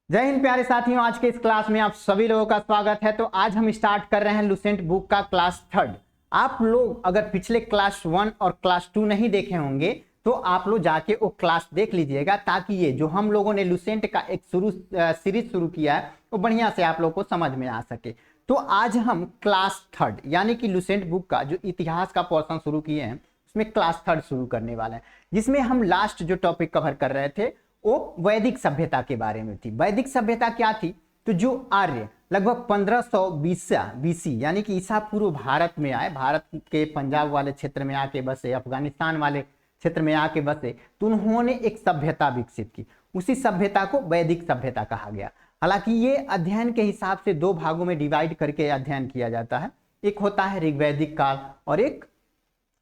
जय हिंद प्यारे साथियों, आज के इस क्लास में आप सभी लोगों का स्वागत है। तो आज हम स्टार्ट कर रहे हैं लुसेंट बुक का क्लास थर्ड। आप लोग अगर पिछले क्लास 1 और क्लास 2 नहीं देखे होंगे तो आप लोग जाके वो क्लास देख लीजिएगा, ताकि ये जो हम लोगों ने लुसेंट का एक सीरीज शुरू किया है वो बढ़िया से आप लोग को समझ में आ सके। तो आज हम क्लास थर्ड यानी कि लुसेंट बुक का जो इतिहास का पोर्शन शुरू किए हैं उसमें क्लास थर्ड शुरू करने वाले हैं, जिसमें हम लास्ट जो टॉपिक कवर कर रहे थे वो वैदिक सभ्यता के बारे में थी। वैदिक सभ्यता क्या थी? तो जो आर्य लगभग 1520 बीसी यानी कि ईसा पूर्व भारत में आए, भारत के पंजाब वाले क्षेत्र में आके बसे, अफगानिस्तान वाले क्षेत्र में आके बसे, तो उन्होंने एक सभ्यता विकसित की। उसी सभ्यता को वैदिक सभ्यता कहा गया। हालांकि ये अध्ययन के हिसाब से दो भागों में डिवाइड करके अध्ययन किया जाता है। एक होता है ऋग्वैदिक काल और एक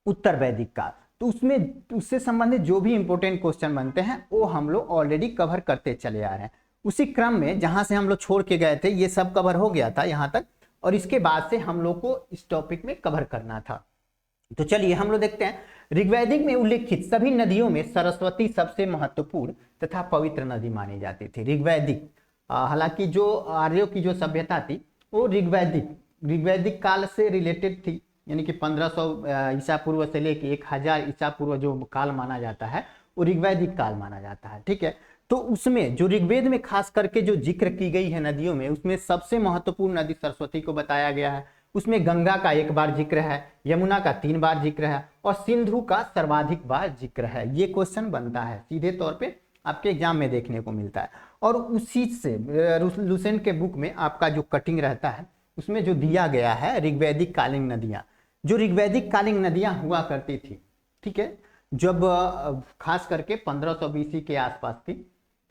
उत्तर वैदिक काल। तो उसमें उससे संबंधित जो भी इंपॉर्टेंट क्वेश्चन बनते हैं वो हम लोग ऑलरेडी कवर करते चले आ रहे हैं। उसी क्रम में जहां से हम लोग छोड़ के गए थे ये सब कवर हो गया था यहाँ तक, और इसके बाद से हम लोग को इस टॉपिक में कवर करना था। तो चलिए हम लोग देखते हैं। ऋग्वैदिक में उल्लेखित सभी नदियों में सरस्वती सबसे महत्वपूर्ण तथा पवित्र नदी मानी जाती थी। ऋग्वैदिक, हालांकि जो आर्यों की जो सभ्यता थी वो ऋग्वैदिक काल से रिलेटेड थी, यानी कि 1500 ईसा पूर्व से लेके 1000 ईसा पूर्व जो काल माना जाता है वो ऋग्वैदिक काल माना जाता है। ठीक है, तो उसमें जो ऋग्वेद में खास करके जो जिक्र की गई है नदियों में, उसमें सबसे महत्वपूर्ण नदी सरस्वती को बताया गया है। उसमें गंगा का 1 बार जिक्र है, यमुना का 3 बार जिक्र है और सिंधु का सर्वाधिक बार जिक्र है। ये क्वेश्चन बनता है, सीधे तौर पे आपके एग्जाम में देखने को मिलता है। और उसी से लुसेंट के बुक में आपका जो कटिंग रहता है उसमें जो दिया गया है ऋग्वैदिक कालीन नदियां, जो ऋग्वैदिक कालीन नदियां हुआ करती थी। ठीक है, जब खास करके 1500 बीसी के आसपास थी,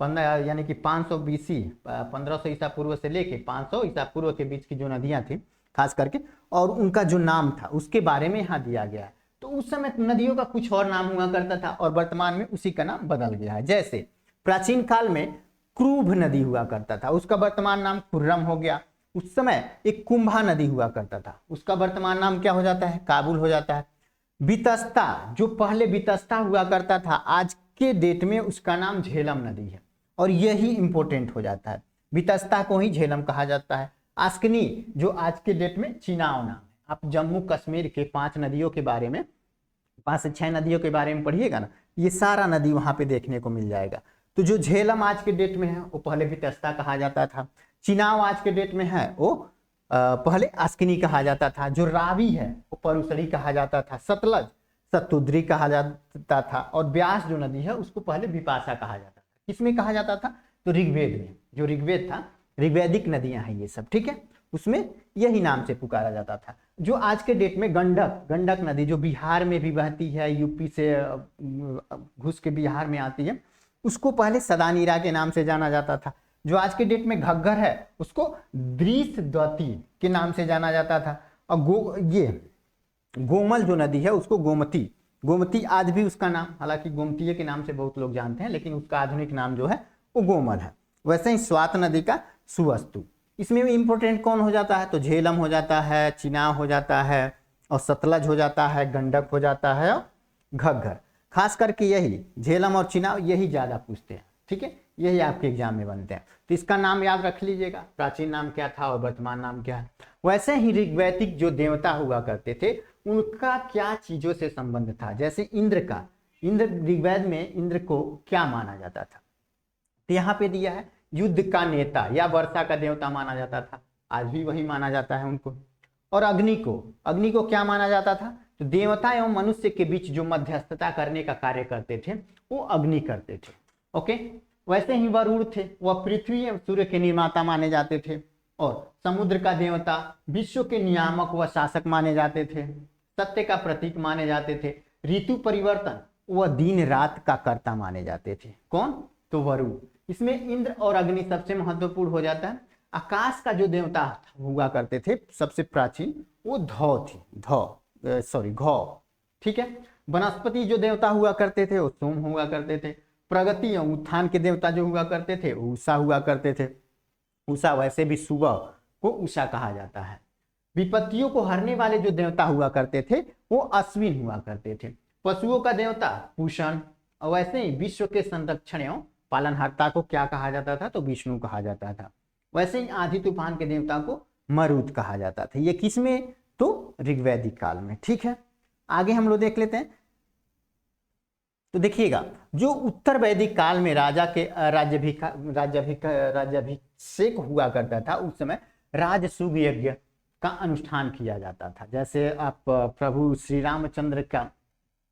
15 यानी कि 500 बीसी, 1500 ईसा पूर्व से लेके 500 ईसा पूर्व के बीच की जो नदियां थी खास करके, और उनका जो नाम था उसके बारे में यहाँ दिया गया है। तो उस समय नदियों का कुछ और नाम हुआ करता था और वर्तमान में उसी का नाम बदल गया है। जैसे प्राचीन काल में क्रूभ नदी हुआ करता था, उसका वर्तमान नाम खुर्रम हो गया। उस समय एक कुंभा नदी हुआ करता था, उसका वर्तमान नाम क्या हो जाता है? काबुल हो जाता है। बितस्ता, जो पहले बितस्ता हुआ करता था, आज के डेट में उसका नाम झेलम नदी है और यही इंपॉर्टेंट हो जाता है। बितस्ता को ही झेलम कहा जाता है। आस्कनी, जो आज के डेट में चिनाव नाम है। आप जम्मू कश्मीर के 5 नदियों के बारे में, 5 से 6 नदियों के बारे में पढ़िएगा ना, ये सारा नदी वहां पे देखने को मिल जाएगा। तो जो झेलम आज के डेट में है वो पहले बितस्ता कहा जाता था। चिनाव आज के डेट में है वो पहले आस्किनी कहा जाता था। जो रावी है वो परुसरी कहा जाता था। सतलज सतुद्री कहा जाता था। और ब्यास जो नदी है उसको पहले विपाशा कहा जाता था। किसमें कहा जाता था? तो ऋग्वेद में। जो ऋग्वेद था, ऋग्वैदिक नदियां हैं ये सब। ठीक है, उसमें यही नाम से पुकारा जाता था। जो आज के डेट में गंडक नदी, जो बिहार में भी बहती है, यूपी से घुस के बिहार में आती है, उसको पहले सदानीरा के नाम से जाना जाता था। जो आज के डेट में घग्गर है उसको दृशद्वती के नाम से जाना जाता था। और ये गोमल जो नदी है उसको गोमती आज भी उसका नाम, हालांकि गोमतीय के नाम से बहुत लोग जानते हैं, लेकिन उसका आधुनिक नाम जो है वो गोमल है। वैसे ही स्वात नदी का सुवस्तु। इसमें भी इंपॉर्टेंट कौन हो जाता है? तो झेलम हो जाता है, चिनाव हो जाता है और सतलज हो जाता है, गंडक हो जाता है और घग्गर। खास करके यही झेलम और चिनाव यही ज्यादा पूछते हैं। ठीक है, यही आपके एग्जाम में बनते हैं। तो इसका नाम याद रख लीजिएगा, प्राचीन नाम क्या था और वर्तमान नाम क्या है। वैसे ही ऋग्वैदिक जो देवता हुआ करते थे उनका क्या चीजों से संबंध था। जैसे इंद्र ऋग्वेद में इंद्र को क्या माना जाता था? तो यहाँ पे दिया है युद्ध का नेता या वर्षा का देवता माना जाता था, आज भी वही माना जाता है उनको। और अग्नि को क्या माना जाता था? तो देवता एवं मनुष्य के बीच जो मध्यस्थता करने का कार्य करते थे वो अग्नि करते थे। ओके, वैसे ही वरुण थे, वह पृथ्वी एवं सूर्य के निर्माता माने जाते थे। और समुद्र का देवता विश्व के नियामक व शासक माने जाते थे, सत्य का प्रतीक माने जाते थे। ऋतु परिवर्तन व दिन रात का कर्ता माने जाते थे। कौन? तो वरुण। इसमें इंद्र और अग्नि सबसे महत्वपूर्ण हो जाता है। आकाश का जो देवता हुआ करते थे सबसे प्राचीन वो घौ। ठीक है, वनस्पति जो देवता हुआ करते थे वो सोम हुआ करते थे। प्रगति एवं उत्थान के देवता जो हुआ करते थे उषा हुआ करते थे। उषा, वैसे भी सुबह को उषा कहा जाता है। विपत्तियों को हरने वाले जो देवता हुआ करते थे वो अश्विन हुआ करते थे। पशुओं का देवता पूषण, और वैसे ही विश्व के संरक्षण एवं पालनहारता को क्या कहा जाता था, तो विष्णु कहा जाता था। वैसे ही आंधी तूफान के देवता को मरुत कहा जाता था। ये किस में, तो ऋग्वैदिक काल में। ठीक है, आगे हम लोग देख लेते हैं। तो देखिएगा, जो उत्तर वैदिक काल में राजा के राज्याभिषेक हुआ करता था, उस समय राजसूग यज्ञ का अनुष्ठान किया जाता था। जैसे आप प्रभु श्री रामचंद्र का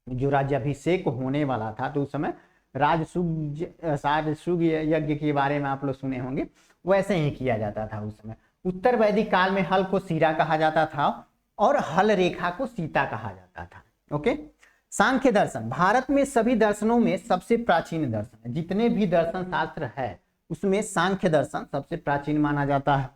जो राज्याभिषेक होने वाला था, तो उस समय राजसूग यज्ञ के बारे में आप लोग सुने होंगे, वैसे ही किया जाता था उस समय। उत्तर वैदिक काल में हल को सीरा कहा जाता था और हल रेखा को सीता कहा जाता था। ओके, सांख्य दर्शन भारत में सभी दर्शनों में सबसे प्राचीन दर्शन है। जितने भी दर्शन शास्त्र है उसमें सांख्य दर्शन सबसे प्राचीन माना जाता है।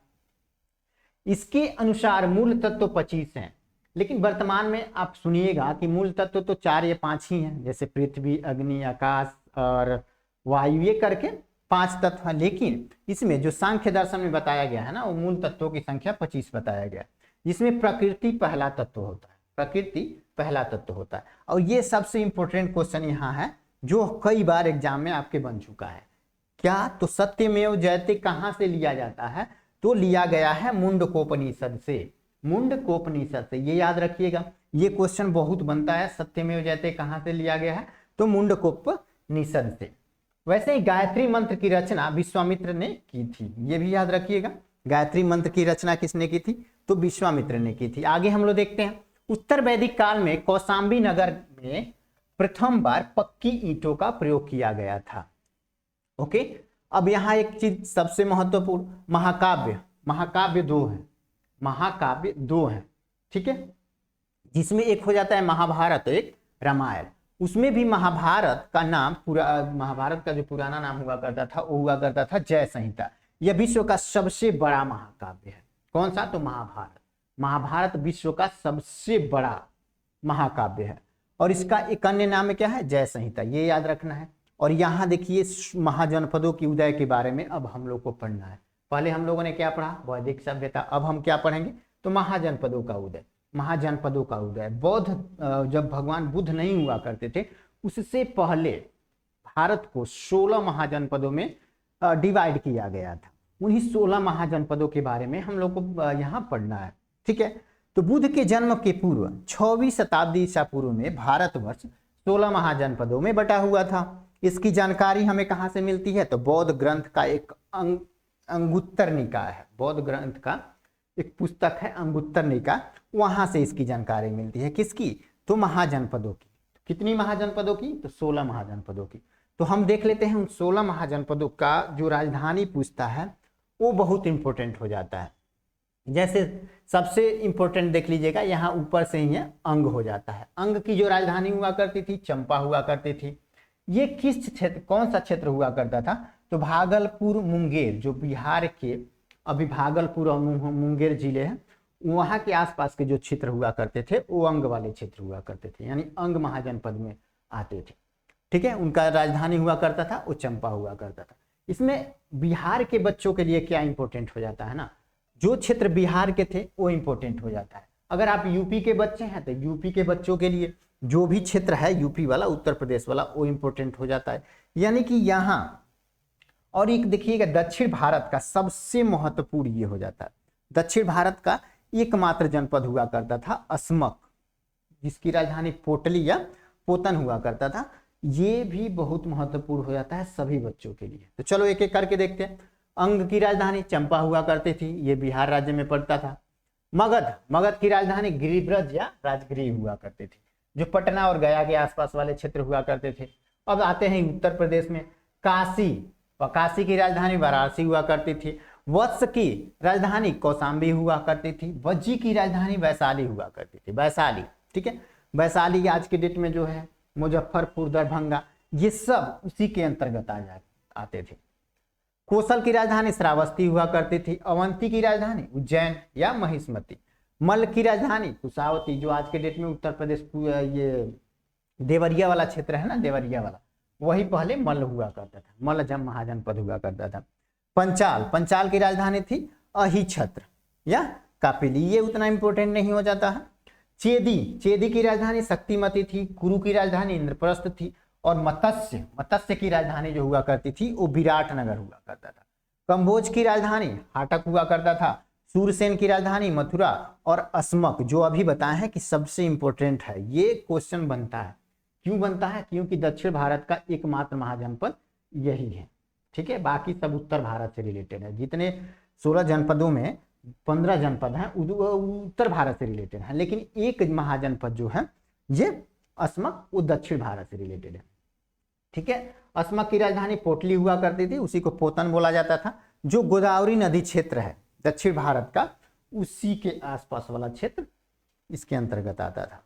इसके अनुसार मूल तत्व 25 हैं, लेकिन वर्तमान में आप सुनिएगा कि मूल तत्व तो 4 या 5 ही हैं, जैसे पृथ्वी, अग्नि, आकाश और वायु, ये करके 5 तत्व हैं। लेकिन इसमें जो सांख्य दर्शन में बताया गया है ना, वो मूल तत्वों की संख्या 25 बताया गया, जिसमें प्रकृति पहला तत्व होता है। प्रकृति पहला तत्व होता है। और ये सबसे इंपॉर्टेंट क्वेश्चन यहाँ है, जो कई बार एग्जाम में आपके बन चुका है। क्या, तो सत्यमेव जयते कहाँ से लिया जाता है, तो लिया गया है मुंडकोपनिषद से। मुंडकोपनिषद से, ये याद रखिएगा, ये क्वेश्चन बहुत बनता है। सत्यमेव जयते कहाँ से लिया गया है, तो मुंडकोपनिषद से। वैसे ही गायत्री मंत्र की रचना विश्वामित्र ने की थी, ये भी याद रखिएगा। गायत्री मंत्र की रचना किसने की थी, तो विश्वामित्र ने की थी। आगे हम लोग देखते हैं, उत्तर वैदिक काल में कौशाम्बी नगर में प्रथम बार पक्की ईंटों का प्रयोग किया गया था। ओके, अब यहाँ एक चीज सबसे महत्वपूर्ण, महाकाव्य दो है, ठीक है, जिसमें एक हो जाता है महाभारत, एक रामायण। उसमें भी महाभारत का नाम महाभारत का जो पुराना नाम हुआ करता था, वो हुआ करता था जय संहिता। यह विश्व का सबसे बड़ा महाकाव्य है। कौन सा, तो महाभारत विश्व का सबसे बड़ा महाकाव्य है। और इसका एक अन्य नाम क्या है, जय संहिता, ये याद रखना है। और यहाँ देखिए महाजनपदों की उदय के बारे में अब हम लोग को पढ़ना है। पहले हम लोगों ने क्या पढ़ा, वैदिक सभ्यता, अब हम क्या पढ़ेंगे, तो महाजनपदों का उदय। बौद्ध, जब भगवान बुद्ध नहीं हुआ करते थे, उससे पहले भारत को 16 महाजनपदों में डिवाइड किया गया था। उन्हीं 16 महाजनपदों के बारे में हम लोग को यहाँ पढ़ना है। ठीक है, तो बुद्ध के जन्म के पूर्व 6वीं शताब्दी ईसा पूर्व में भारतवर्ष 16 महाजनपदों में बटा हुआ था। इसकी जानकारी हमें कहाँ से मिलती है, तो बौद्ध ग्रंथ का एक अंगुत्तर निकाय है, बौद्ध ग्रंथ का एक पुस्तक है अंगुत्तर निकाय, वहां से इसकी जानकारी मिलती है। किसकी, तो महाजनपदों की। कितनी महाजनपदों की, तो 16 महाजनपदों की। तो हम देख लेते हैं उन 16 महाजनपदों का जो राजधानी पूछता है वो बहुत इंपॉर्टेंट हो जाता है। जैसे सबसे इंपॉर्टेंट देख लीजिएगा, यहाँ ऊपर से ही है अंग हो जाता है। अंग की जो राजधानी हुआ करती थी चंपा हुआ करती थी। ये किस क्षेत्र, कौन सा क्षेत्र हुआ करता था, तो भागलपुर मुंगेर, जो बिहार के अभी भागलपुर और मुंगेर जिले हैं, वहां के आसपास के जो क्षेत्र हुआ करते थे वो अंग वाले क्षेत्र हुआ करते थे, यानी अंग महाजनपद में आते थे। ठीक है, उनका राजधानी हुआ करता था वो चंपा हुआ करता था। इसमें बिहार के बच्चों के लिए क्या इंपॉर्टेंट हो जाता है ना, जो क्षेत्र बिहार के थे वो इंपॉर्टेंट हो जाता है। अगर आप यूपी के बच्चे हैं तो यूपी के बच्चों के लिए जो भी क्षेत्र है यूपी वाला, उत्तर प्रदेश वाला, वो इंपॉर्टेंट हो जाता है। यानी कि यहाँ, और एक देखिएगा दक्षिण भारत का सबसे महत्वपूर्ण ये हो जाता है, दक्षिण भारत का एकमात्र जनपद हुआ करता था अस्मक, जिसकी राजधानी पोटली या पोतन हुआ करता था। ये भी बहुत महत्वपूर्ण हो जाता है सभी बच्चों के लिए। तो चलो एक एक करके देखते हैं। अंग की राजधानी चंपा हुआ करती थी, ये बिहार राज्य में पड़ता था। मगध की राजधानी गिरिब्रज या राजगृह हुआ करती थी, जो पटना और गया के आसपास वाले क्षेत्र हुआ करते थे। अब आते हैं उत्तर प्रदेश में, काशी की राजधानी वाराणसी हुआ करती थी। वत्स की राजधानी कौशाम्बी हुआ करती थी। वज्जी की राजधानी वैशाली हुआ करती थी, वैशाली। ठीक है, वैशाली आज के डेट में जो है मुजफ्फरपुर, दरभंगा, ये सब उसी के अंतर्गत आते थे। कोसल की राजधानी श्रावस्ती हुआ करती थी। अवंती की राजधानी उज्जैन या महिष्मती। मल्ल की राजधानी कुशावती, जो आज के डेट में उत्तर प्रदेश ये देवरिया वाला क्षेत्र है ना, देवरिया वाला, वही पहले मल्ल हुआ करता था, मल्ल जब महाजनपद हुआ करता था। पंचाल की राजधानी थी अहिछत्र या कापिली, ये उतना इंपॉर्टेंट नहीं हो जाता है। चेदी की राजधानी शक्तिमती थी। कुरु की राजधानी इंद्रप्रस्थ थी। और मत्स्य की राजधानी जो हुआ करती थी वो विराटनगर हुआ करता था। कंबोज की राजधानी हाटक हुआ करता था। सूरसेन की राजधानी मथुरा। और अस्मक जो अभी बताए हैं कि सबसे इंपॉर्टेंट है, ये क्वेश्चन बनता है। क्यों बनता है? क्योंकि दक्षिण भारत का एकमात्र महाजनपद यही है। ठीक है, बाकी सब उत्तर भारत से रिलेटेड है। जितने 16 जनपदों में 15 जनपद हैं उत्तर भारत से रिलेटेड हैं, लेकिन एक महाजनपद जो है ये अस्मक, वो दक्षिण भारत से रिलेटेड है। ठीक है, अस्मक की राजधानी पोटली हुआ करती थी, उसी को पोतन बोला जाता था। जो गोदावरी नदी क्षेत्र है दक्षिण भारत का, उसी के आसपास वाला क्षेत्र इसके अंतर्गत आता था।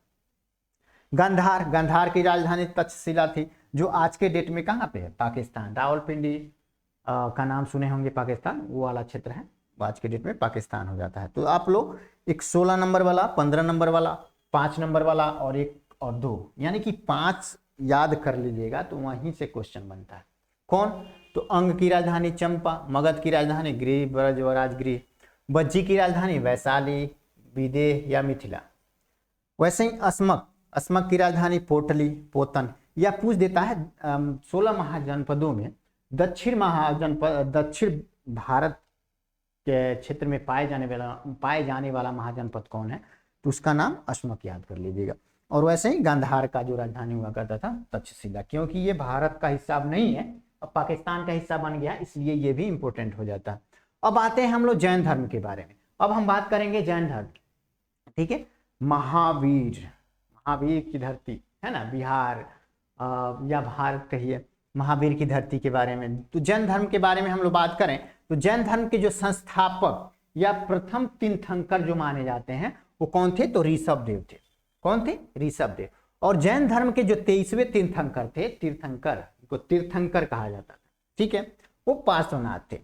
गांधार की राजधानी तक्षशिला थी, जो आज के डेट में कहाँ पे है? पाकिस्तान। रावलपिंडी का नाम सुने होंगे, पाकिस्तान, वो वाला क्षेत्र है, आज के डेट में पाकिस्तान हो जाता है। तो आप लोग एक 16 नंबर वाला, 15 नंबर वाला, 5 नंबर वाला और 1 और 2 यानी कि 5 याद कर लीजिएगा, तो वहीं से क्वेश्चन बनता है। कौन? तो अंग की राजधानी चंपा, मगध की राजधानी गृह, ब्रज व राजगृह, बज्जी की राजधानी वैशाली, विदेह या मिथिला। वैसे ही अस्मक की राजधानी पोटली, पोतन। या पूछ देता है 16 महाजनपदों में दक्षिण भारत के क्षेत्र में पाए जाने वाला महाजनपद कौन है? तो उसका नाम अस्मक याद कर लीजिएगा। और वैसे ही गांधार का जो राजधानी हुआ करता था तक्षशिला, क्योंकि ये भारत का हिस्सा अब नहीं है, अब पाकिस्तान का हिस्सा बन गया, इसलिए ये भी इंपॉर्टेंट हो जाता है। अब आते हैं हम लोग जैन धर्म के बारे में। अब हम बात करेंगे जैन धर्म। ठीक है, महावीर की धरती है ना, बिहार या भारत कहिए, महावीर की धरती के बारे में। तो जैन धर्म के बारे में हम लोग बात करें तो जैन धर्म के जो संस्थापक या प्रथम तीर्थंकर जो माने जाते हैं वो कौन थे? तो ऋषभदेव थे। कौन थे? ऋषभदेव। और जैन धर्म के जो 23वें तीर्थंकर थे, को तीर्थंकर कहा जाता था। ठीक है, वो पार्श्वनाथ थे।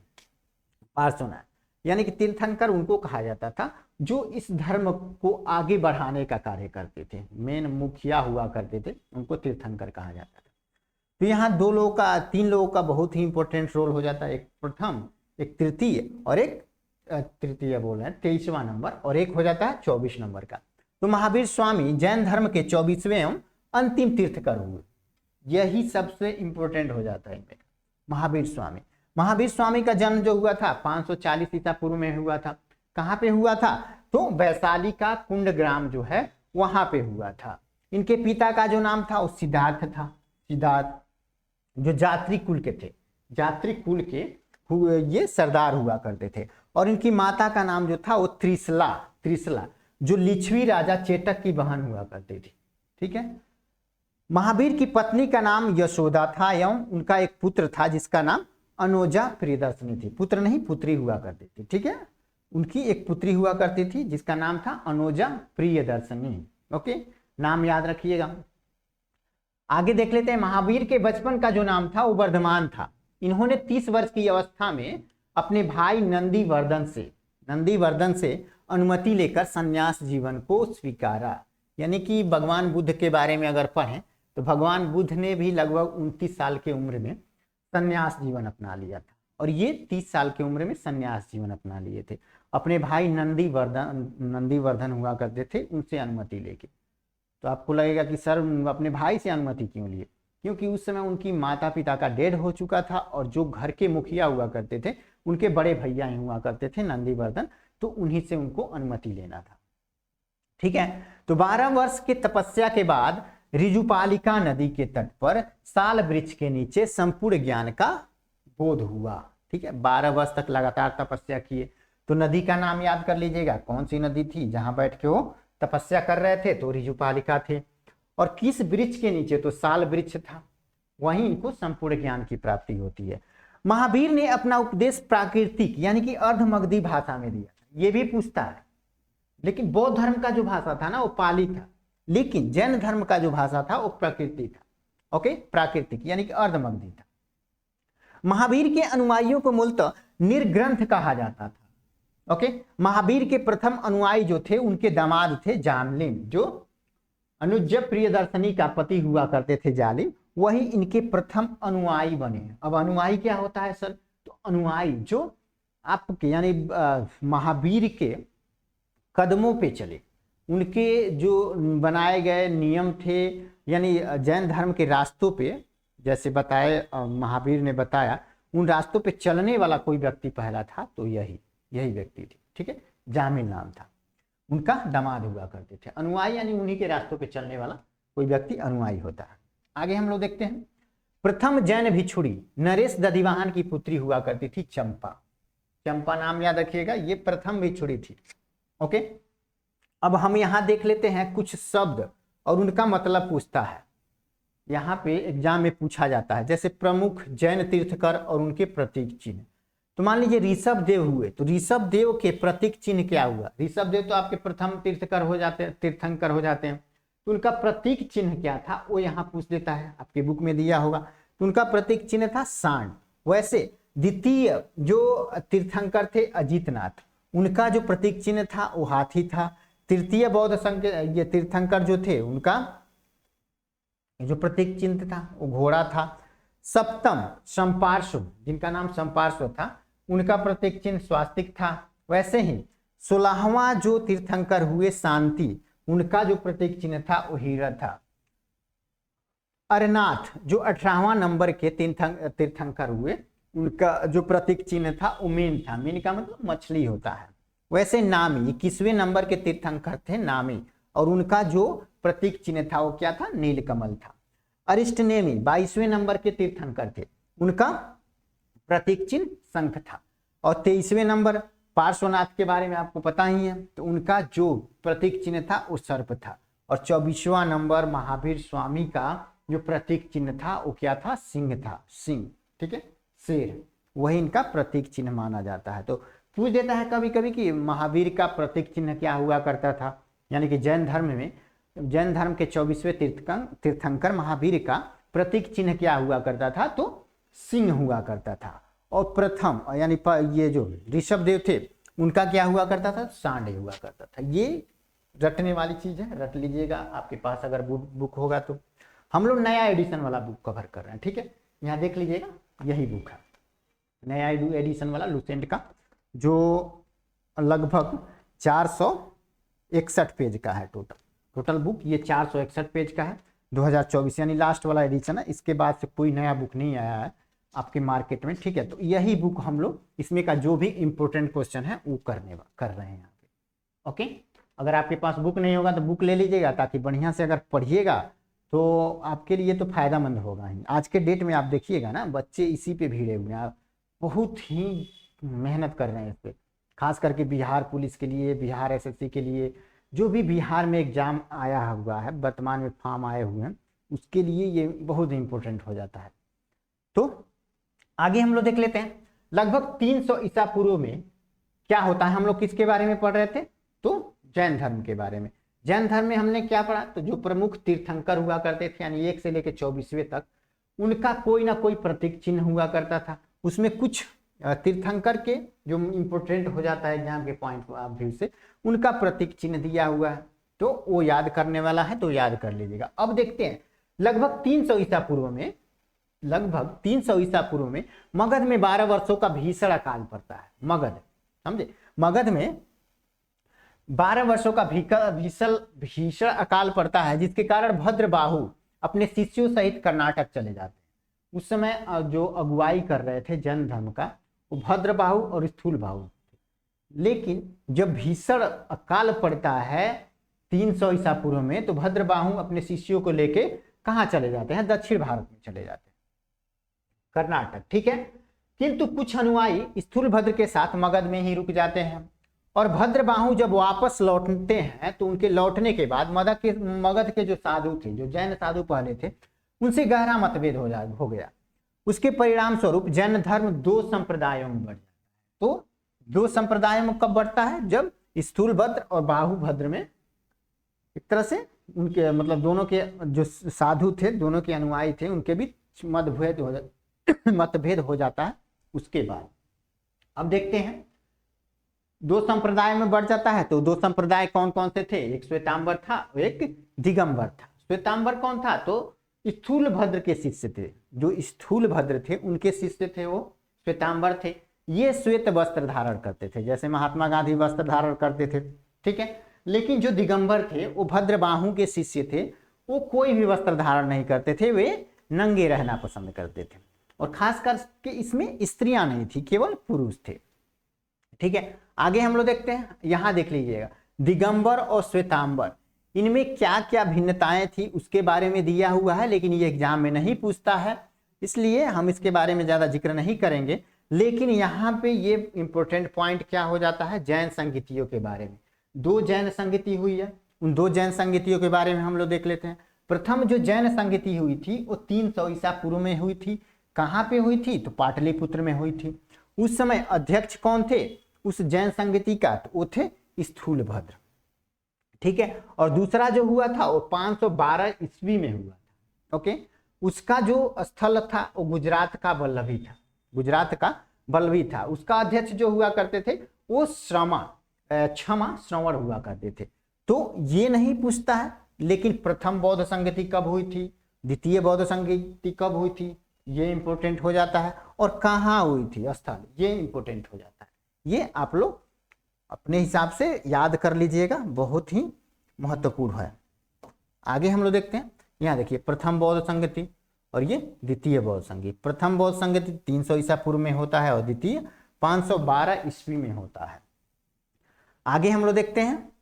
पार्श्वनाथ यानी कि तीर्थंकर उनको कहा जाता था जो इस धर्म को आगे बढ़ाने का कार्य करते थे, मेन मुखिया हुआ करते थे, उनको तीर्थंकर कहा जाता था। तो यहाँ 3 लोगों का बहुत ही इंपॉर्टेंट रोल हो जाता है। एक प्रथम, एक तृतीय और एक तृतीय बोल रहे हैं 23वां नंबर, और एक हो जाता है 24 नंबर का। तो महावीर स्वामी जैन धर्म के 24वें एवं अंतिम तीर्थकर हुए। यही सबसे इंपॉर्टेंट हो जाता है इनमें। महावीर स्वामी का जन्म जो हुआ था 540 ईसा पूर्व में हुआ था। कहाँ पे हुआ था? तो वैशाली का कुंडग्राम जो है वहां पे हुआ था। इनके पिता का जो नाम था वो सिद्धार्थ था। सिद्धार्थ जो जात्री कुल के थे, जात्री कुल के ये सरदार हुआ करते थे। और इनकी माता का नाम जो था वो त्रिशला जो लिच्छवी राजा चेटक की बहन हुआ करती थी। ठीक है, महावीर की पत्नी का नाम यशोदा था एवं उनका एक पुत्र था जिसका नाम अनोजा प्रियदर्शनी थी। पुत्र नहीं, पुत्री हुआ करती थी। ठीक है, उनकी एक पुत्री हुआ करती थी जिसका नाम था अनोजा प्रियदर्शनी। ओके, नाम याद रखिएगा। आगे देख लेते हैं। महावीर के बचपन का जो नाम था वो वर्धमान था। इन्होंने 30 वर्ष की अवस्था में अपने भाई नंदीवर्धन से अनुमति लेकर संन्यास जीवन को स्वीकारा। यानी कि भगवान बुद्ध के बारे में अगर पढ़ें तो भगवान बुद्ध ने भी लगभग 29 साल की उम्र में संन्यास जीवन अपना लिया था, और ये 30 साल की उम्र में संन्यास जीवन अपना लिए थे। अपने भाई नंदीवर्धन हुआ करते थे, उनसे अनुमति लेके। तो आपको लगेगा कि सर अपने भाई से अनुमति क्यों लिए? क्योंकि उस समय उनकी माता पिता का डेथ हो चुका था, और जो घर के मुखिया हुआ करते थे उनके बड़े भैया ही हुआ करते थे नंदीवर्धन, तो उन्हीं से उनको अनुमति लेना था। ठीक है, तो 12 वर्ष के तपस्या के बाद ऋजुपालिका नदी के तट पर साल वृक्ष के नीचे संपूर्ण ज्ञान का बोध हुआ। ठीक है, 12 वर्ष तक लगातार तपस्या किए। तो नदी का नाम याद कर लीजिएगा, कौन सी नदी थी जहां बैठ के वो तपस्या कर रहे थे? तो ऋजुपालिका थे। और किस वृक्ष के नीचे? तो साल वृक्ष था, वहीं इनको संपूर्ण ज्ञान की प्राप्ति होती है। महावीर ने अपना उपदेश प्राकृतिक यानी कि अर्धमगधी भाषा में दिया। ये भी पूछता है, लेकिन बौद्ध धर्म का जो भाषा था ना वो पाली था, लेकिन जैन धर्म का जो भाषा था वो प्रकृति था। ओके, प्राकृतिक यानी कि अर्धमगधी था। महावीर के अनुयायियों को मूलतः निर्ग्रंथ कहा जाता था। ओके, महावीर के प्रथम अनुयायी जो थे उनके दामाद थे जामलिन, जो अनुज प्रियदर्शनी का पति हुआ करते थे जालिम, वही इनके प्रथम अनुयायी बने। अब अनुयायी क्या होता है सर? तो अनुयायी जो आपके यानी महावीर के कदमों पे चले, उनके जो बनाए गए नियम थे यानी जैन धर्म के रास्तों पे, जैसे बताए महावीर ने बताया, उन रास्तों पे चलने वाला कोई व्यक्ति पहला था तो यही व्यक्ति थी। ठीक है, जामिल नाम था, उनका दामाद हुआ करते थे। अनुयायी यानी उन्हीं के रास्तों पे चलने वाला कोई व्यक्ति अनुयायी होता है। आगे हम लोग देखते हैं, प्रथम जैन भिक्षुणी नरेश दधिवाहन की पुत्री हुआ करती थी चंपा। चंपा नाम याद रखिएगा, ये प्रथम भिक्षुणी थी। ओके, अब हम यहां देख लेते हैं कुछ शब्द और उनका मतलब पूछता है। यहाँ पे एग्जाम में पूछा जाता है, जैसे प्रमुख जैन तीर्थकर और उनके प्रतीक चिन्ह। तो मान लीजिए ऋषभ देव हुए, तो ऋषभ देव के प्रतीक चिन्ह क्या हुआ? ऋषभ देव तो आपके प्रथम तीर्थकर हो जाते हैं, तीर्थंकर हो जाते हैं, तो उनका प्रतीक चिन्ह क्या था वो यहाँ पूछ देता है, आपके बुक में दिया होगा। तो उनका प्रतीक चिन्ह था सांड। वैसे द्वितीय जो तीर्थंकर थे अजितनाथ, उनका जो प्रतीक चिन्ह था वो हाथी था। तृतीय बौद्ध संघ ये तीर्थंकर जो थे, उनका जो प्रतीक चिन्ह था वो घोड़ा था। सप्तम संपार्श्व, जिनका नाम संपार्श्व था, उनका प्रतीक चिन्ह स्वास्तिक था। वैसे ही 16वां जो तीर्थंकर हुए शांति, उनका जो प्रतीक चिन्ह था वो हीरा था। अरनाथ जो 18वां नंबर के तीर्थंकर हुए, उनका जो प्रतीक चिन्ह था वो मीन था। मीन का मतलब मछली होता है। वैसे नामी 21वें नंबर के तीर्थंकर थे नामी, और उनका जो प्रतीक चिन्ह था वो क्या था? नीलकमल था। अरिष्टनेमी 22वें नंबर के तीर्थंकर थे, उनका प्रतीक चिन्ह शंख था। और 23वें नंबर पार्श्वनाथ के बारे में आपको पता ही है, तो उनका जो प्रतीक चिन्ह था वो सर्प था। और 24वां नंबर महावीर स्वामी का जो प्रतीक चिन्ह था वो क्या था? सिंह था, सिंह। ठीक है, शेर, वही इनका प्रतीक चिन्ह माना जाता है। तो पूछ देता है कभी कभी कि महावीर का प्रतीक चिन्ह क्या हुआ करता था, यानी कि जैन धर्म में, जैन धर्म के 24वें तीर्थंकर महावीर का प्रतीक चिन्ह क्या हुआ करता था? तो सिंह हुआ करता था। और प्रथम यानी ये जो ऋषभ देव थे, उनका क्या हुआ करता था? सांड हुआ करता था। ये रटने वाली चीज है, रट लीजिएगा, आपके पास अगर बुक होगा तो। हम लोग नया एडिशन वाला बुक कवर कर रहे हैं। ठीक है, यहाँ देख लीजिएगा, यही बुक है, नया एडिशन वाला लुसेंट का, जो लगभग 461 पेज का है टोटल बुक। ये 461 पेज का है, 2024 यानी लास्ट वाला एडिशन है। इसके बाद से कोई नया बुक नहीं आया है आपके मार्केट में। ठीक है, तो यही बुक हम लोग, इसमें का जो भी इंपॉर्टेंट क्वेश्चन है वो कर रहे हैं यहाँ पे। ओके, अगर आपके पास बुक नहीं होगा तो बुक ले लीजिएगा, ताकि बढ़िया से अगर पढ़िएगा तो आपके लिए तो फायदेमंद होगा ही। आज के डेट में आप देखिएगा ना, बच्चे इसी पे भिड़े हुए हैं, बहुत ही मेहनत कर रहे हैं इस पर, खास करके बिहार पुलिस के लिए, बिहार एसएससी के लिए, जो भी बिहार में एग्जाम आया हुआ है, वर्तमान में फॉर्म आए हुए हैं, उसके लिए ये बहुत इंपॉर्टेंट हो जाता है। तो आगे हम लोग देख लेते हैं, लगभग 300 ईसा पूर्व में क्या होता है। हम लोग किसके बारे में पढ़ रहे थे? तो जैन धर्म के बारे में। जैन धर्म में हमने क्या पढ़ा? तो जो प्रमुख तीर्थंकर हुआ करते थे, यानी 1 से लेकर 24वें तक, उनका कोई ना कोई प्रतीक चिन्ह हुआ करता था। उसमें कुछ तीर्थंकर के जो इंपोर्टेंट हो जाता है एग्जाम के पॉइंट ऑफ व्यू से, उनका प्रतीक चिन्ह दिया हुआ है, तो वो याद करने वाला है, तो याद कर लीजिएगा। अब देखते हैं, लगभग 300 ईसा पूर्व में, लगभग 300 ईसा पूर्व में मगध में 12 वर्षों का भीषण अकाल पड़ता है। मगध, समझे, मगध में 12 वर्षों का भीषण अकाल पड़ता है, जिसके कारण भद्रबाहु अपने शिष्यों सहित कर्नाटक चले जाते हैं। उस समय जो अगुवाई कर रहे थे जैन धर्म का, वो भद्रबाहु और स्थूलबाहु। लेकिन जब भीषण अकाल पड़ता है 300 ईसा पूर्व में, तो भद्रबाहु अपने शिष्यों को लेके कहाँ चले जाते हैं? दक्षिण भारत में चले जाते हैं, कर्नाटक। ठीक है, किंतु कुछ अनुयायी स्थूलभद्र के साथ मगध में ही रुक जाते हैं। और भद्रबाहु जब वापस लौटते हैं, तो उनके लौटने के बाद मगध के जो साधु थे, जो जैन साधु पहले थे, उनसे गहरा मतभेद हो गया। उसके परिणाम स्वरूप जैन धर्म 2 संप्रदायों में बढ़ जाता है। तो 2 संप्रदायों में कब बढ़ता है? जब स्थूलभद्र और बाहुभद्र में एक तरह से उनके मतलब दोनों के जो साधु थे, दोनों के अनुयायी थे, उनके बीच मतभेद हो जाता है। उसके बाद अब देखते हैं, 2 संप्रदाय में बढ़ जाता है। तो 2 संप्रदाय कौन कौन से थे? एक श्वेतांबर था, एक दिगंबर था। श्वेतांबर कौन था? तो स्थूलभद्र के शिष्य थे। जो स्थूलभद्र थे उनके शिष्य थे वो श्वेतांबर थे। ये श्वेत वस्त्र धारण करते थे, जैसे महात्मा गांधी वस्त्र धारण करते थे। ठीक है, लेकिन जो दिगंबर थे वो भद्रबाहु के शिष्य थे, वो कोई भी वस्त्र धारण नहीं करते थे, वे नंगे रहना पसंद करते थे। और खासकर के इसमें स्त्रियां नहीं थी, केवल पुरुष थे। ठीक है, आगे हम लोग देखते हैं, यहां देख लीजिएगा दिगंबर और श्वेतांबर, इनमें क्या क्या भिन्नताएं थी उसके बारे में दिया हुआ है, लेकिन ये एग्जाम में नहीं पूछता है, इसलिए हम इसके बारे में ज्यादा जिक्र नहीं करेंगे। लेकिन यहाँ पे ये इंपॉर्टेंट पॉइंट क्या हो जाता है, जैन संगीतियों के बारे में। 2 जैन संगीति हुई है, उन 2 जैन संगीतियों के बारे में हम लोग देख लेते हैं। प्रथम जो जैन संगीति हुई थी वो 300 ईसा पूर्व में हुई थी। कहाँ पे हुई थी, तो पाटलिपुत्र में हुई थी। उस समय अध्यक्ष कौन थे उस जैन संगीति का, तो वो थे स्थूलभद्र। ठीक है, और दूसरा जो हुआ था वो 512 ईस्वी में हुआ था। ओके, उसका जो स्थल था वो गुजरात का वल्लभी था, गुजरात का वल्लभी था। उसका अध्यक्ष जो हुआ करते थे वो श्रवण हुआ करते थे। तो ये नहीं पूछता है, लेकिन प्रथम बौद्ध संगति कब हुई थी, द्वितीय बौद्ध संगति कब हुई थी, ये इंपोर्टेंट हो जाता है, और कहाँ हुई थी स्थल, ये इंपोर्टेंट हो जाता है। ये आप लोग अपने हिसाब से याद कर लीजिएगा, बहुत ही महत्वपूर्ण है। आगे हम लोग देखते हैं, यहाँ देखिए प्रथम बौद्ध संगति और ये द्वितीय बौद्ध संगति। प्रथम बौद्ध संगति 300 ईसा पूर्व में होता है और द्वितीय 512 ईस्वी में होता है। आगे हम लोग देखते हैं,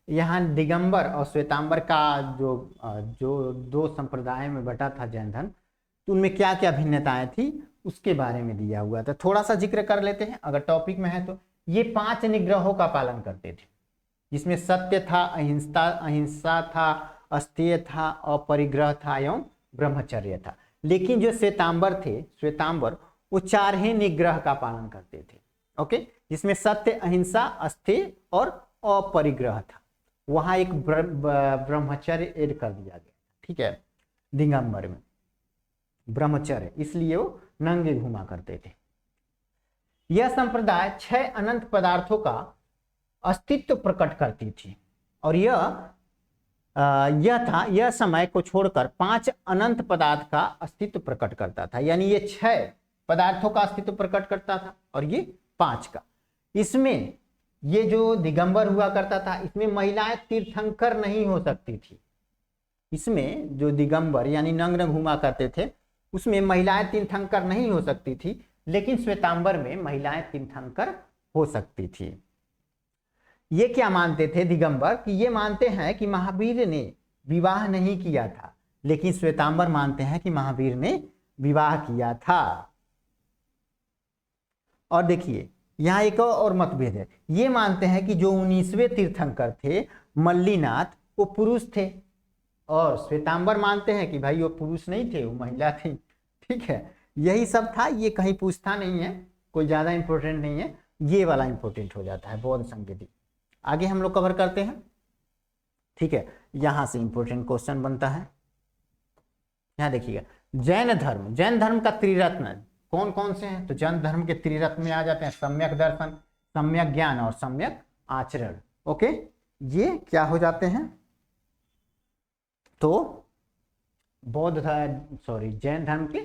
यहाँ दिगंबर और श्वेतांबर का जो 2 संप्रदाय में बटा था जैन धर्म, तो उनमें क्या क्या भिन्नताएं थी उसके बारे में दिया हुआ था। थोड़ा सा जिक्र कर लेते हैं अगर टॉपिक में है तो। ये 5 निग्रहों का पालन करते थे, जिसमें सत्य था, अहिंसा था, अस्तेय था, अपरिग्रह था एवं ब्रह्मचर्य था। लेकिन जो श्वेतांबर वो 4 ही निग्रह का पालन करते थे। ओके, जिसमें सत्य, अहिंसा, अस्तेय और अपरिग्रह था। वहां एक ब्रह्मचर्य ऐड कर दिया गया। ठीक है, दिगंबर में ब्रह्मचर्य, इसलिए वो नंगे घुमा करते थे। यह संप्रदाय 6 अनंत पदार्थों का अस्तित्व प्रकट करती थी, और यह समय को छोड़कर 5 अनंत पदार्थ का अस्तित्व प्रकट करता था। यानी ये 6 पदार्थों का अस्तित्व प्रकट करता था और ये 5 का। इसमें ये जो दिगंबर हुआ करता था, इसमें महिलाएं तीर्थंकर नहीं हो सकती थी। इसमें जो दिगंबर यानी नग्न घुमा करते थे, उसमें महिलाएं तीर्थंकर नहीं हो सकती थी, लेकिन श्वेतांबर में महिलाएं तीर्थंकर हो सकती थी। ये क्या मानते थे दिगंबर, कि ये मानते हैं कि महावीर ने विवाह नहीं किया था, लेकिन श्वेतांबर मानते हैं कि महावीर ने विवाह किया था। और देखिए यहाँ एक और मतभेद है, ये मानते हैं कि जो 19वें तीर्थंकर थे मल्लीनाथ, वो पुरुष थे, और श्वेतांबर मानते हैं कि भाई वो पुरुष नहीं थे, वो महिला थी। ठीक है, यही सब था, ये कहीं पूछता नहीं है, कोई ज्यादा इंपॉर्टेंट नहीं है, ये वाला इंपॉर्टेंट हो जाता है बौद्ध संगति। आगे हम लोग कवर करते हैं। ठीक है, यहां से इंपॉर्टेंट क्वेश्चन बनता है। यहां देखिएगा, जैन धर्म का त्रिरत्न कौन कौन से हैं, तो जैन धर्म के त्रिरत्न में आ जाते हैं सम्यक दर्शन, सम्यक ज्ञान और सम्यक आचरण। ओके, ये क्या हो जाते हैं, तो जैन धर्म के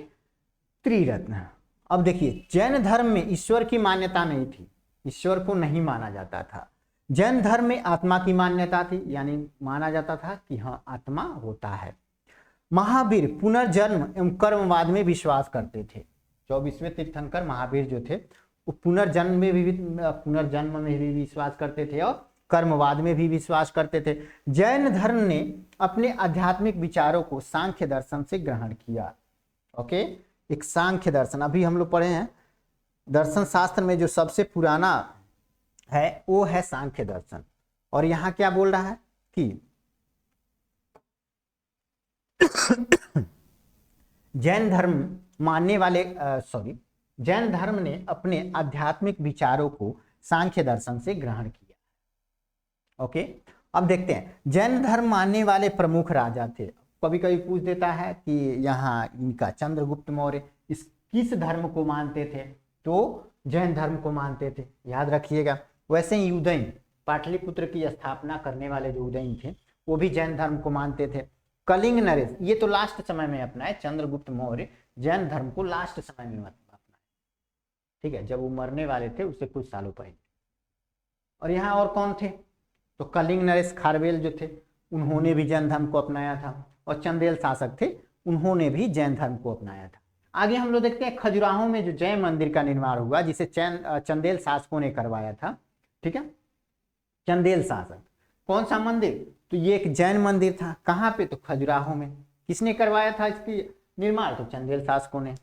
त्रिरत्न। अब देखिए, जैन धर्म में ईश्वर की मान्यता नहीं थी, ईश्वर को नहीं माना जाता था। जैन धर्म में आत्मा की मान्यता थी, यानी माना जाता था कि हाँ आत्मा होता है। महावीर पुनर्जन्म एवं कर्मवाद में विश्वास करते थे। 24वें तीर्थंकर महावीर जो थे वो पुनर्जन्म में भी विश्वास करते थे और कर्मवाद में भी विश्वास करते थे। जैन धर्म ने अपने आध्यात्मिक विचारों को सांख्य दर्शन से ग्रहण किया। ओके, एक सांख्य दर्शन अभी हम लोग पढ़े हैं, दर्शन शास्त्र में जो सबसे पुराना है वो है सांख्य दर्शन। और यहाँ क्या बोल रहा है कि जैन धर्म ने अपने आध्यात्मिक विचारों को सांख्य दर्शन से ग्रहण किया। ओके, अब देखते हैं, जैन धर्म मानने वाले प्रमुख राजा थे। कभी कभी पूछ देता है कि यहाँ इनका चंद्रगुप्त मौर्य किस धर्म को मानते थे, तो जैन धर्म को मानते थे, याद रखिएगा। वैसे ही उदयन, पाटलिपुत्र की स्थापना करने वाले जो उदयन थे, वो भी जैन धर्म को मानते थे। कलिंग नरेश, ये तो लास्ट समय में अपनाए, चंद्रगुप्त मौर्य जैन धर्म को लास्ट समय में अपनाए। ठीक है, जब वो मरने वाले थे उससे कुछ सालों पहले। और यहाँ और कौन थे, तो कलिंग नरेश खारवेल जो थे उन्होंने भी जैन धर्म को अपनाया था, और चंदेल शासक थे उन्होंने भी जैन धर्म को अपनाया था। आगे हम लोग देखते हैं खजुराहो में जो जैन मंदिर का निर्माण हुआ जिसे चंदेल शासकों ने करवाया था। ठीक है, चंदेल शासक, कौन सा मंदिर? तो ये एक जैन मंदिर था। कहाँ पे? तो खजुराहो में। किसने करवाया था इसकी निर्माण? तो चंदेल शासकों ने।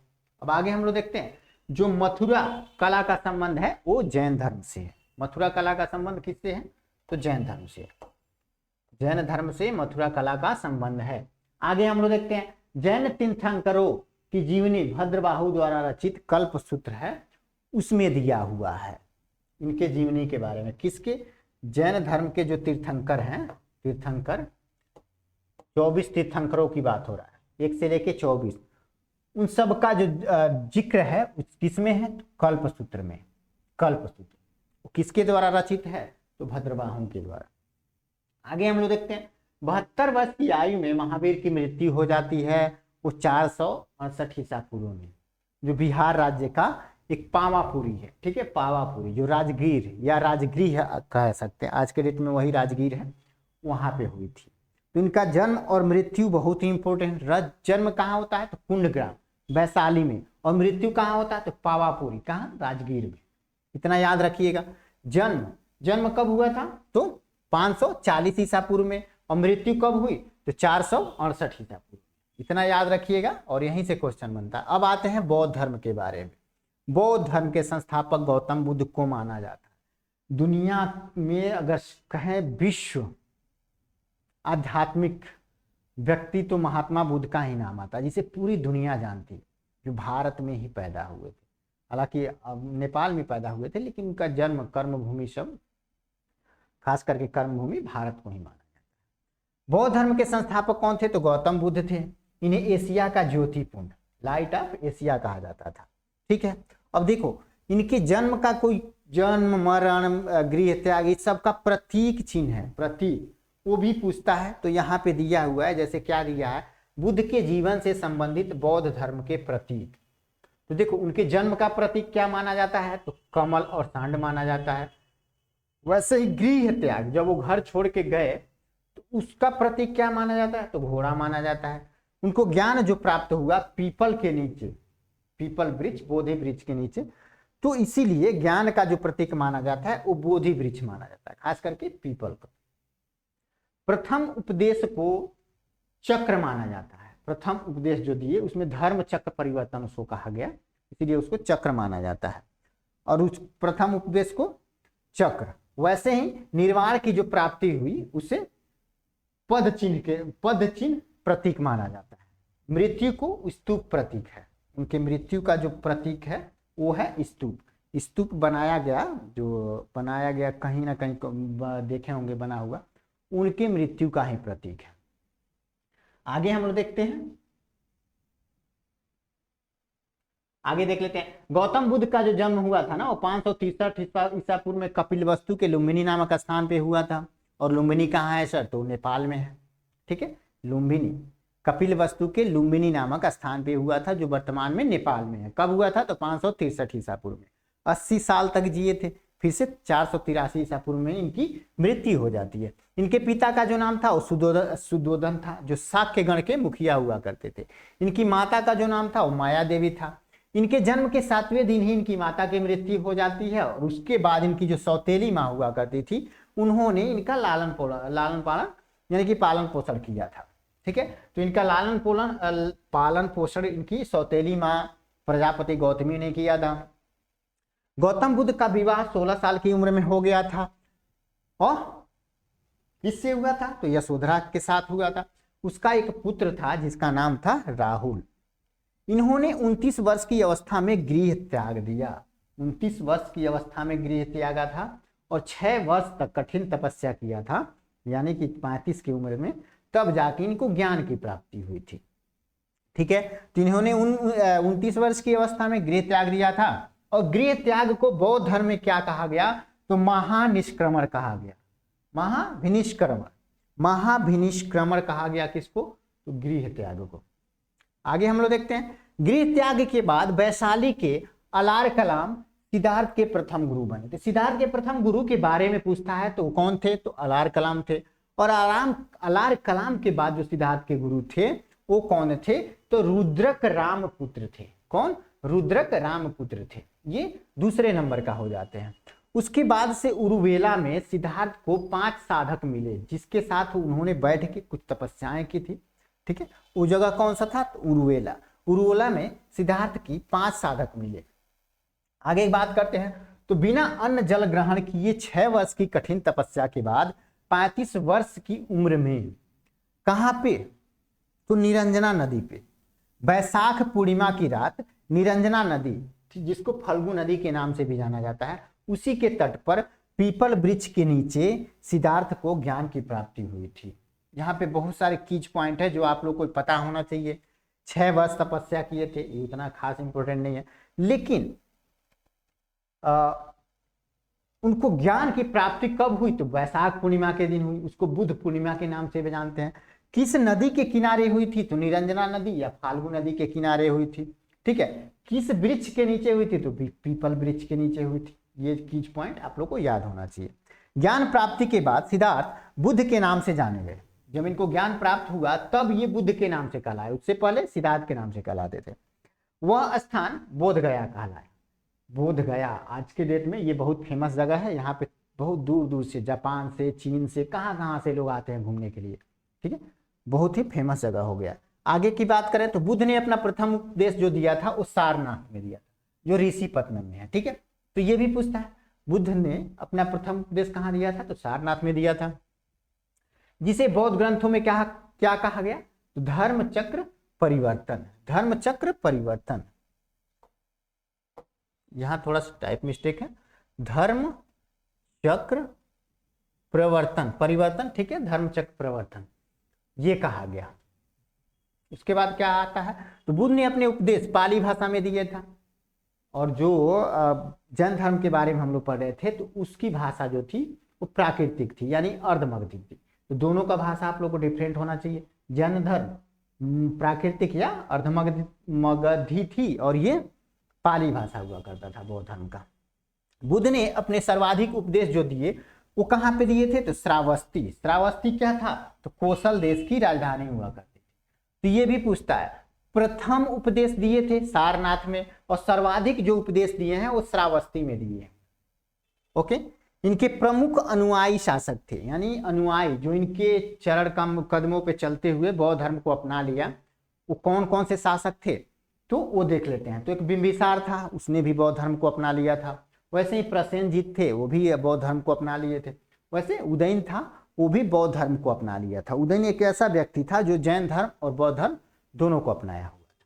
अब आगे हम लोग देखते हैं जो मथुरा कला का संबंध है वो जैन धर्म से है। मथुरा कला का संबंध किससे है? तो जैन धर्म से। जैन धर्म से मथुरा कला का संबंध है। आगे हम लोग देखते हैं जैन तीर्थंकरों की जीवनी भद्रबाहु द्वारा रचित कल्पसूत्र है, उसमें दिया हुआ है इनके जीवनी के बारे में। किसके? जैन धर्म के जो तीर्थंकर हैं, तीर्थंकर 24 तीर्थंकरों की बात हो रहा है, 1 से लेके 24, उन सब का जो जिक्र है किसमें है? तो कल्पसूत्र में। कल्पसूत्र किसके द्वारा रचित है? तो भद्रबाहु के द्वारा। आगे हम लोग देखते हैं 72 वर्ष की आयु में महावीर की मृत्यु हो जाती है, वो 468 ईसा पूर्व में, जो बिहार राज्य का एक पावापुरी है। ठीक है, पावापुरी जो राजगीर या राजगृह कह सकते हैं, आज के डेट में वही राजगीर है, वहां पे हुई थी। तो इनका जन्म और मृत्यु बहुत ही इंपॉर्टेंट। जन्म कहाँ होता है? तो कुंडग्राम वैशाली में, और मृत्यु कहाँ होता है? तो पावापुरी, कहाँ? राजगीर में। इतना याद रखिएगा। जन्म कब हुआ था? तो 540 ईसा पूर्व में, और मृत्यु कब हुई? तो 468 ईसा पूर्व। इतना याद रखिएगा और यहीं से क्वेश्चन बनता है। अब आते हैं बौद्ध धर्म के बारे में। बौद्ध धर्म के संस्थापक गौतम बुद्ध को माना जाता है। दुनिया में अगर कहें विश्व आध्यात्मिक व्यक्ति तो महात्मा बुद्ध का ही नाम आता है, जिसे पूरी दुनिया जानती है, जो भारत में ही पैदा हुए थे। हालांकि नेपाल में पैदा हुए थे, लेकिन उनका जन्म कर्मभूमि सब खास करके कर्मभूमि भारत को ही माना जाता है। बौद्ध धर्म के संस्थापक कौन थे? तो गौतम बुद्ध थे। इन्हें एशिया का ज्योतिपुंज, लाइट ऑफ एशिया कहा जाता था। ठीक है, अब देखो इनके जन्म का कोई जन्म मरण गृह त्याग इस सब का प्रतीक चिन्ह है, प्रतीक वो भी पूछता है। तो यहाँ पे दिया हुआ है, जैसे क्या दिया है? बुद्ध के जीवन से संबंधित बौद्ध धर्म के प्रतीक। तो देखो उनके जन्म का प्रतीक क्या माना जाता है? तो कमल और सांड माना जाता है। वैसे ही गृह त्याग, जब वो घर छोड़ के गए तो उसका प्रतीक क्या माना जाता है? तो घोड़ा माना जाता है। उनको ज्ञान जो प्राप्त हुआ पीपल के नीचे, पीपल वृक्ष, बोधि वृक्ष के नीचे, तो इसीलिए ज्ञान का जो प्रतीक माना जाता है वो बोधि वृक्ष माना जाता है, खास करके पीपल का। प्रथम उपदेश को चक्र माना जाता है। प्रथम उपदेश जो दिए उसमें धर्म चक्र परिवर्तन उसको कहा गया, इसीलिए उसको चक्र माना जाता है। और उस प्रथम उपदेश को चक्र, वैसे ही निर्वाण की जो प्राप्ति हुई उसे पद चिन्ह प्रतीक माना जाता है। मृत्यु को स्तूप प्रतीक है। उनके मृत्यु का जो प्रतीक है वो है स्तूप। स्तूप बनाया गया कहीं ना कहीं देखे होंगे बना हुआ, उनके मृत्यु का ही प्रतीक है। आगे हम लोग देखते हैं, आगे देख लेते हैं। गौतम बुद्ध का जो जन्म हुआ था ना वो 563 ईसा पूर्व में कपिलवस्तु के लुम्बिनी नामक स्थान पे हुआ था। और लुम्बिनी कहाँ है सर? तो नेपाल में है। ठीक है, लुम्बिनी कपिलवस्तु के लुम्बिनी नामक स्थान पे हुआ था, जो वर्तमान में नेपाल में है। कब हुआ था? तो 563 ईसा पूर्व में। 80 साल तक जिए थे, फिर से 483 ईसा पूर्व में इनकी मृत्यु हो जाती है। इनके पिता का जो नाम था वो सुदोधन था, जो शाक्य गण के मुखिया हुआ करते थे। इनकी माता का जो नाम था वो माया देवी था। इनके जन्म के 7वें दिन ही इनकी माता की मृत्यु हो जाती है, और उसके बाद इनकी जो सौतेली माँ हुआ करती थी उन्होंने इनका लालन पालन यानी कि पालन पोषण किया था। ठीक है, तो इनका पालन पोषण इनकी सौतेली माँ प्रजापति गौतमी ने किया था। गौतम बुद्ध का विवाह 16 साल की उम्र में हो गया था, और किससे हुआ था? तो यशोधरा के साथ हुआ था। उसका एक पुत्र था जिसका नाम था राहुल। इन्होंने 29 वर्ष की अवस्था में गृह त्याग दिया। 29 वर्ष की अवस्था में गृह त्यागा था, और 6 वर्ष तक कठिन तपस्या किया था, यानी कि 35 की उम्र में, तब जाके इनको ज्ञान की प्राप्ति हुई थी। ठीक है, तो इन्होंने 29 वर्ष की अवस्था में गृह त्याग दिया था। और गृह त्याग को बौद्ध धर्म में क्या कहा गया? तो महानिष्क्रमण कहा गया। महाभिनिष्क्रमण कहा गया किसको? तो गृह त्याग को। आगे हम लोग देखते हैं, गृह त्याग के बाद वैशाली के अलार कलाम सिद्धार्थ के प्रथम गुरु बने थे। सिद्धार्थ के प्रथम गुरु के बारे में पूछता है तो कौन थे, तो अलार कलाम थे। और अलार कलाम के बाद जो सिद्धार्थ के गुरु थे वो कौन थे, तो रुद्रक रामपुत्र थे। कौन, रुद्रक रामपुत्र थे। ये दूसरे नंबर का हो जाते हैं। उसके बाद से उरुवेला में सिद्धार्थ को 5 साधक मिले जिसके साथ उन्होंने बैठ के कुछ तपस्याएं की थी। ठीक है, वो जगह कौन सा था, तो उरुवेला। उरुवेला में सिद्धार्थ की 5 साधक मिले। आगे एक बात करते हैं, तो बिना अन्न जल ग्रहण किए 6 वर्ष की कठिन तपस्या के बाद 35 वर्ष की उम्र में कहां पे, तो निरंजना नदी पे वैशाख पूर्णिमा की रात निरंजना नदी, जिसको फल्गु नदी के नाम से भी जाना जाता है, उसी के तट पर पीपल वृक्ष के नीचे सिद्धार्थ को ज्ञान की प्राप्ति हुई थी। यहाँ पे बहुत सारे कीज पॉइंट है जो आप लोग को पता होना चाहिए। 6 वर्ष तपस्या किए थे, ये उतना खास इंपॉर्टेंट नहीं है, लेकिन उनको ज्ञान की प्राप्ति कब हुई, तो वैशाख पूर्णिमा के दिन हुई। उसको बुद्ध पूर्णिमा के नाम से भी जानते हैं। किस नदी के किनारे हुई थी, तो निरंजना नदी या फाल्गु नदी के किनारे हुई थी। ठीक है, किस वृक्ष के नीचे हुई थी, तो पीपल वृक्ष के नीचे हुई थी। ये कीज पॉइंट आप लोग को याद होना चाहिए। ज्ञान प्राप्ति के बाद सिद्धार्थ बुद्ध के नाम से जाने गए। जब इनको ज्ञान प्राप्त हुआ तब ये बुद्ध के नाम से कहलाए, उससे पहले सिद्धार्थ के नाम से कहलाते थे। वह स्थान बोध गया कहलाए। बोध गया आज के डेट में ये बहुत फेमस जगह है। यहाँ पे बहुत दूर दूर से, जापान से, चीन से, कहाँ से लोग आते हैं घूमने के लिए। ठीक है, बहुत ही फेमस जगह हो गया। आगे की बात करें तो बुद्ध ने अपना प्रथम उपदेश जो दिया था वो सारनाथ में दिया था, जो ऋषिपत्तनम में है। ठीक है, तो ये भी पूछता है बुद्ध ने अपना प्रथम उपदेश कहाँ दिया था, तो सारनाथ में दिया था, जिसे बौद्ध ग्रंथों में क्या क्या कहा गया, तो धर्म चक्र परिवर्तन। धर्म चक्र परिवर्तन, यहां थोड़ा सा टाइप मिस्टेक है, धर्म चक्र प्रवर्तन, परिवर्तन। ठीक है, धर्म चक्र प्रवर्तन ये कहा गया। उसके बाद क्या आता है, तो बुद्ध ने अपने उपदेश पाली भाषा में दिए था, और जो जैन धर्म के बारे में हम लोग पढ़ रहे थे तो उसकी भाषा जो थी वो प्राकृतिक थी, यानी अर्धमगधी थी। तो दोनों का भाषा आप लोग को डिफरेंट होना चाहिए। जैन धर्म प्राकृतिक या अर्धमगधी थी, और ये पाली भाषा हुआ करता था बौद्ध धर्म का। बुद्ध ने अपने सर्वाधिक उपदेश जो दिए वो कहाँ पे दिए थे, तो श्रावस्ती। श्रावस्ती क्या था, तो कौशल देश की राजधानी हुआ करती थी। तो ये भी पूछता है, प्रथम उपदेश दिए थे सारनाथ में, और सर्वाधिक जो उपदेश दिए हैं वो श्रावस्ती में दिए हैं। ओके, इनके प्रमुख अनुयायी शासक थे, यानी अनुयायी जो इनके चरण कदमों पे चलते हुए बौद्ध धर्म को अपना लिया, वो कौन कौन से शासक थे, तो वो देख लेते हैं। तो एक बिंबिसार था, उसने भी बौद्ध धर्म को अपना लिया था। वैसे ही प्रसेनजीत थे, वो भी बौद्ध धर्म को अपना लिए थे। वैसे उदयन था, वो भी बौद्ध धर्म को अपना लिया था। उदयन एक ऐसा व्यक्ति था जो जैन धर्म और बौद्ध धर्म दोनों को अपनाया हुआ था।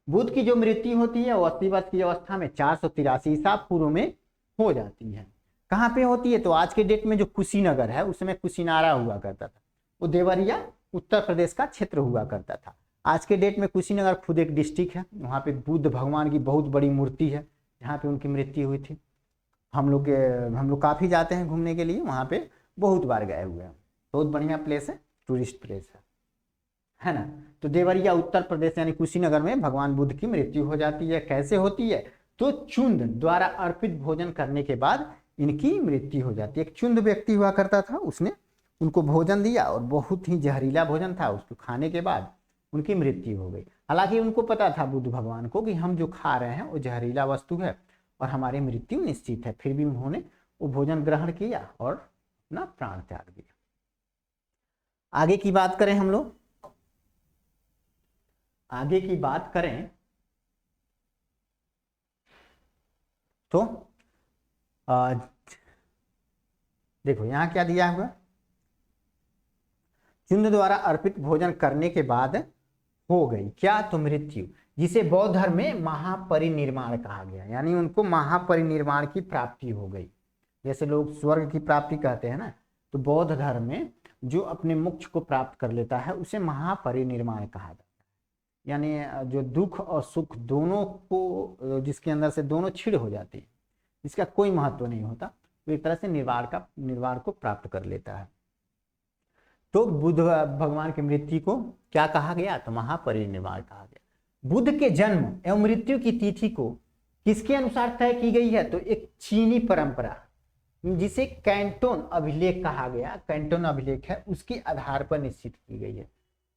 बुद्ध की जो मृत्यु होती है वो 80 वर्ष की अवस्था में 483 ईसा पूर्व में हो जाती है। कहाँ पे होती है, तो आज के डेट में जो कुशीनगर है उसमें कुशीनारा हुआ करता था, वो देवरिया उत्तर प्रदेश का क्षेत्र हुआ करता था। आज के डेट में कुशीनगर खुद एक डिस्ट्रिक्ट है। वहाँ पे बुद्ध भगवान की बहुत बड़ी मूर्ति है जहाँ पे उनकी मृत्यु हुई थी। हम लोग काफ़ी जाते हैं घूमने के लिए, वहाँ पे बहुत बार गए हुए हैं। बहुत बढ़िया प्लेस है, टूरिस्ट प्लेस है ना। तो देवरिया उत्तर प्रदेश यानी कुशीनगर में भगवान बुद्ध की मृत्यु हो जाती है। कैसे होती है, तो चुंद द्वारा अर्पित भोजन करने के बाद इनकी मृत्यु हो जाती है। एक चुंद व्यक्ति हुआ करता था, उसने उनको भोजन दिया और बहुत ही जहरीला भोजन था, उसको खाने के बाद उनकी मृत्यु हो गई। हालांकि उनको पता था बुद्ध भगवान को कि हम जो खा रहे हैं वो जहरीला वस्तु है और हमारी मृत्यु निश्चित है, फिर भी उन्होंने वो भोजन ग्रहण किया और अपना प्राण त्याग दिया। आगे की बात करें हम लोग, आगे की बात करें तो देखो यहां क्या दिया हुआ, चुंद द्वारा अर्पित भोजन करने के बाद हो गई क्या, तो मृत्यु, जिसे बौद्ध धर्म में महापरिनिर्वाण कहा गया, यानी उनको महापरिनिर्वाण की प्राप्ति हो गई। जैसे लोग स्वर्ग की प्राप्ति कहते हैं ना, तो बौद्ध धर्म में जो अपने मोक्ष को प्राप्त कर लेता है उसे महापरिनिर्वाण कहा जाता है। यानी जो दुख और सुख दोनों को, जिसके अंदर से दोनों छिड़ हो जाती है, इसका कोई महत्व नहीं होता, तो एक तरह से निर्वाण को प्राप्त कर लेता है। तो बुद्ध भगवान की मृत्यु को क्या कहा गया, तो महापरिनिर्वाण कहा गया। बुद्ध के जन्म एवं मृत्यु की तिथि को किसके अनुसार तय की गई है? तो एक चीनी परंपरा जिसे कैंटोन अभिलेख कहा गया, कैंटोन अभिलेख है, उसके आधार पर निश्चित की गई है।